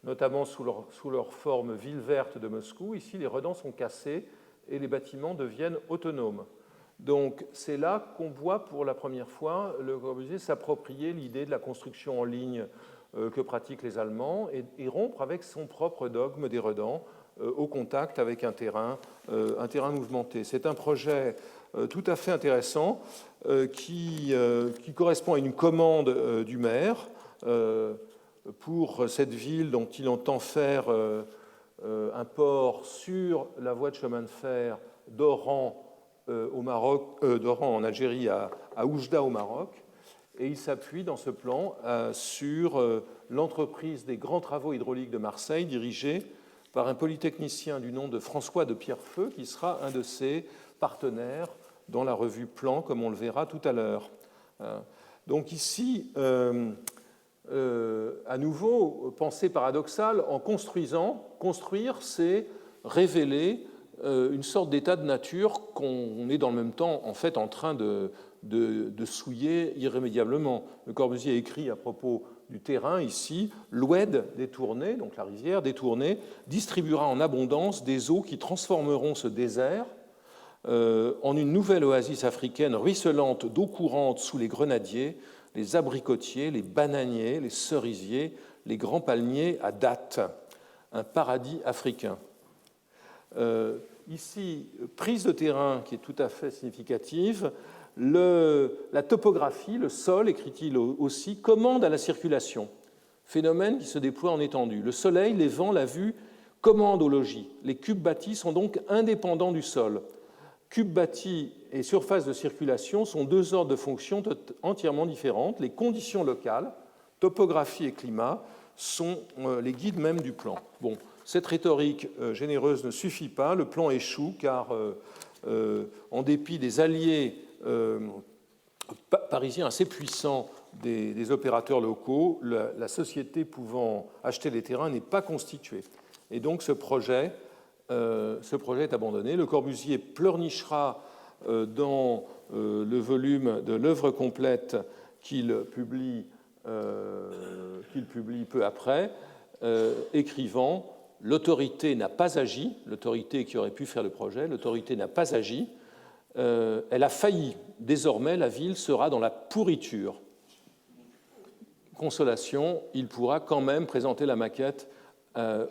notamment sous leur forme ville verte de Moscou. Ici, les redans sont cassés et les bâtiments deviennent autonomes. Donc, c'est là qu'on voit pour la première fois Le Corbusier s'approprier l'idée de la construction en ligne que pratiquent les Allemands et rompre avec son propre dogme des redans au contact avec un terrain mouvementé. C'est un projet tout à fait intéressant qui correspond à une commande du maire pour cette ville dont il entend faire un port sur la voie de chemin de fer d'Oran au Maroc, d'Oran en Algérie à Oujda au Maroc, et il s'appuie dans ce plan sur l'entreprise des grands travaux hydrauliques de Marseille, dirigée par un polytechnicien du nom de François de Pierrefeu, qui sera un de ses partenaires dans la revue Plan, comme on le verra tout à l'heure. Donc ici, à nouveau, pensée paradoxale, en construire, c'est révéler une sorte d'état de nature qu'on est dans le même temps en fait en train de souiller irrémédiablement. Le Corbusier écrit à propos du terrain ici, l'Oued détourné, donc la rivière détournée, distribuera en abondance des eaux qui transformeront ce désert en une nouvelle oasis africaine ruisselante d'eau courante sous les grenadiers, les abricotiers, les bananiers, les cerisiers, les grands palmiers à dattes. Un paradis africain. Ici, prise de terrain qui est tout à fait significative. La topographie, le sol, écrit-il aussi, commande à la circulation, phénomène qui se déploie en étendue. Le soleil, les vents, la vue commandent au logis. Les cubes bâtis sont donc indépendants du sol. Cubes bâtis et surface de circulation sont deux ordres de fonctions entièrement différentes. Les conditions locales, topographie et climat, sont les guides même du plan. Bon, cette rhétorique généreuse ne suffit pas. Le plan échoue car, en dépit des alliés parisiens assez puissants des opérateurs locaux, la société pouvant acheter les terrains n'est pas constituée. Et donc ce projet est abandonné. Le Corbusier pleurnichera dans le volume de l'œuvre complète qu'il publie peu après, écrivant « L'autorité n'a pas agi », l'autorité qui aurait pu faire le projet, l'autorité n'a pas agi, elle a failli. Désormais, la ville sera dans la pourriture. Consolation, il pourra quand même présenter la maquette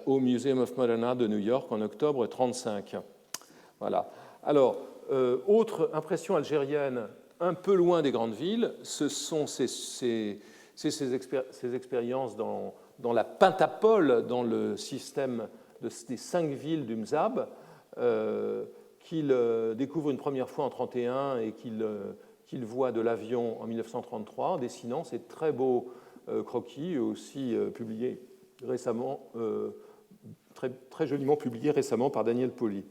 au Museum of Modern Art de New York en octobre 1935. Voilà. Alors, autre impression algérienne un peu loin des grandes villes, ce sont ces expériences dans la pentapole, dans le système des 5 villes du Mzab, qu'il découvre une première fois en 1931 et qu'il voit de l'avion en 1933 en dessinant ces très beaux croquis, aussi publiés récemment, très joliment publiés récemment par Daniel Pauly.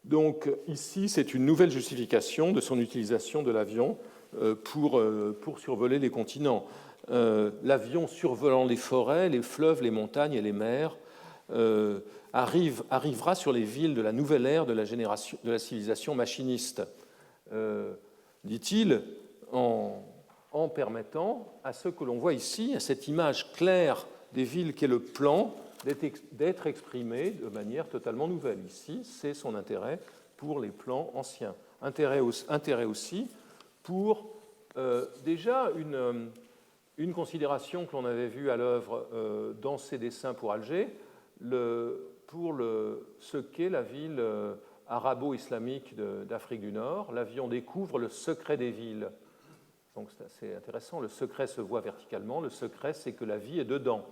Donc ici, c'est une nouvelle justification de son utilisation de l'avion pour survoler les continents. L'avion survolant les forêts, les fleuves, les montagnes et les mers arrivera sur les villes de la nouvelle ère de la civilisation machiniste, dit-il, en permettant à ce que l'on voit ici, à cette image claire des villes qu'est le plan, d'être exprimée de manière totalement nouvelle. Ici, c'est son intérêt pour les plans anciens. Intérêt aussi pour déjà une considération que l'on avait vue à l'œuvre dans ses dessins pour Alger, ce qu'est la ville arabo-islamique d'Afrique du Nord. L'avion découvre le secret des villes. Donc c'est assez intéressant. Le secret se voit verticalement. Le secret, c'est que la vie est dedans.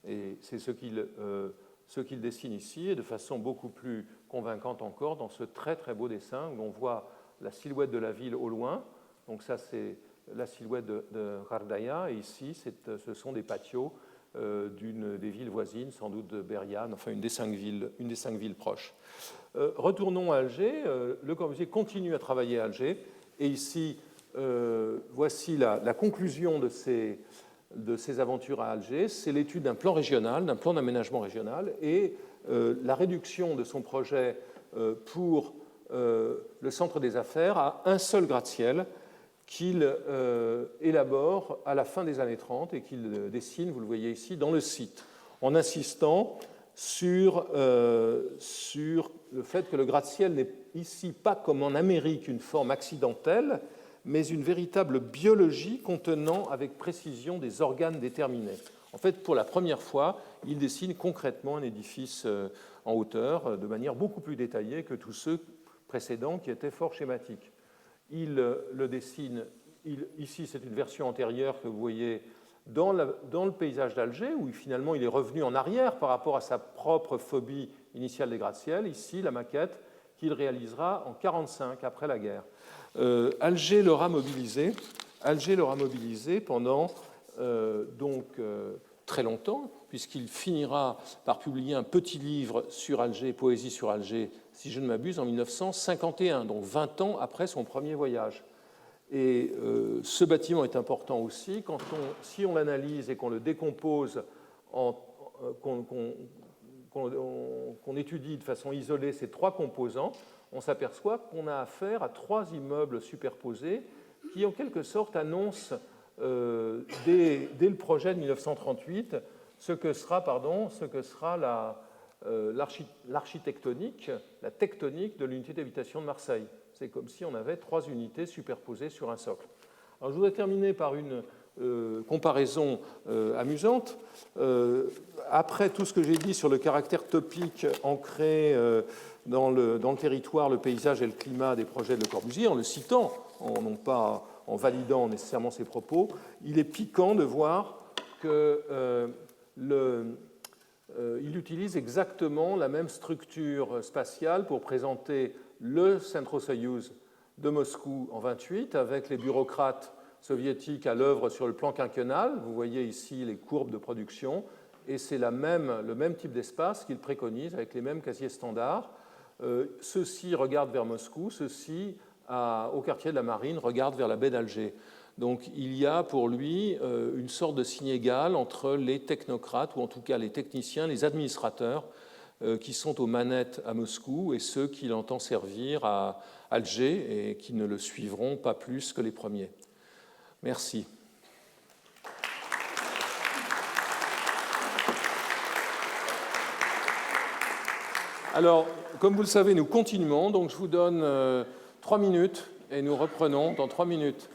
Et c'est ce qu'il dessine ici, et de façon beaucoup plus convaincante encore dans ce très très beau dessin où on voit la silhouette de la ville au loin. Donc ça, c'est la silhouette de Ghardaïa, et ici, ce sont des patios d'une des villes voisines, sans doute de Beriane, enfin une des 5 villes proches. Retournons à Alger. Le Corbusier continue à travailler à Alger, et ici, voici la conclusion de ses aventures à Alger. C'est l'étude d'un plan régional, d'un plan d'aménagement régional, et la réduction de son projet pour le centre des affaires à un seul gratte-ciel qu'il élabore à la fin des années 30 et qu'il dessine, vous le voyez ici, dans le site, en insistant sur le fait que le gratte-ciel n'est ici pas comme en Amérique une forme accidentelle, mais une véritable biologie contenant avec précision des organes déterminés. En fait, pour la première fois, il dessine concrètement un édifice en hauteur de manière beaucoup plus détaillée que tous ceux précédents qui étaient fort schématiques. Il le dessine, ici c'est une version antérieure que vous voyez dans le paysage d'Alger, où finalement il est revenu en arrière par rapport à sa propre phobie initiale des gratte-ciel. Ici, la maquette qu'il réalisera en 1945, après la guerre. Alger l'aura mobilisé pendant très longtemps, puisqu'il finira par publier un petit livre sur Alger, Poésie sur Alger, si je ne m'abuse, en 1951, donc 20 ans après son premier voyage. Et ce bâtiment est important aussi, si on l'analyse et qu'on le décompose, qu'on qu'on étudie de façon isolée ces trois composants, on s'aperçoit qu'on a affaire à trois immeubles superposés qui, en quelque sorte, annoncent dès le projet de 1938 ce que sera l'architectonique, la tectonique de l'unité d'habitation de Marseille. C'est comme si on avait trois unités superposées sur un socle. Alors, je voudrais terminer par une comparaison amusante. Après tout ce que j'ai dit sur le caractère topique ancré dans le territoire, le paysage et le climat des projets de Le Corbusier, en le citant, non pas en validant nécessairement ses propos, il est piquant de voir qu'il utilise exactement la même structure spatiale pour présenter le Centro-Soyouz de Moscou en 1928, avec les bureaucrates soviétiques à l'œuvre sur le plan quinquennal. Vous voyez ici les courbes de production, et c'est le même type d'espace qu'il préconise avec les mêmes casiers standards. Ceux-ci regardent vers Moscou, ceux-ci, au quartier de la Marine, regardent vers la baie d'Alger. Donc il y a pour lui une sorte de signe égal entre les technocrates, ou en tout cas les techniciens, les administrateurs, qui sont aux manettes à Moscou, et ceux qu'il entend servir à Alger et qui ne le suivront pas plus que les premiers. Merci. Alors, comme vous le savez, nous continuons, donc je vous donne 3 minutes et nous reprenons dans 3 minutes.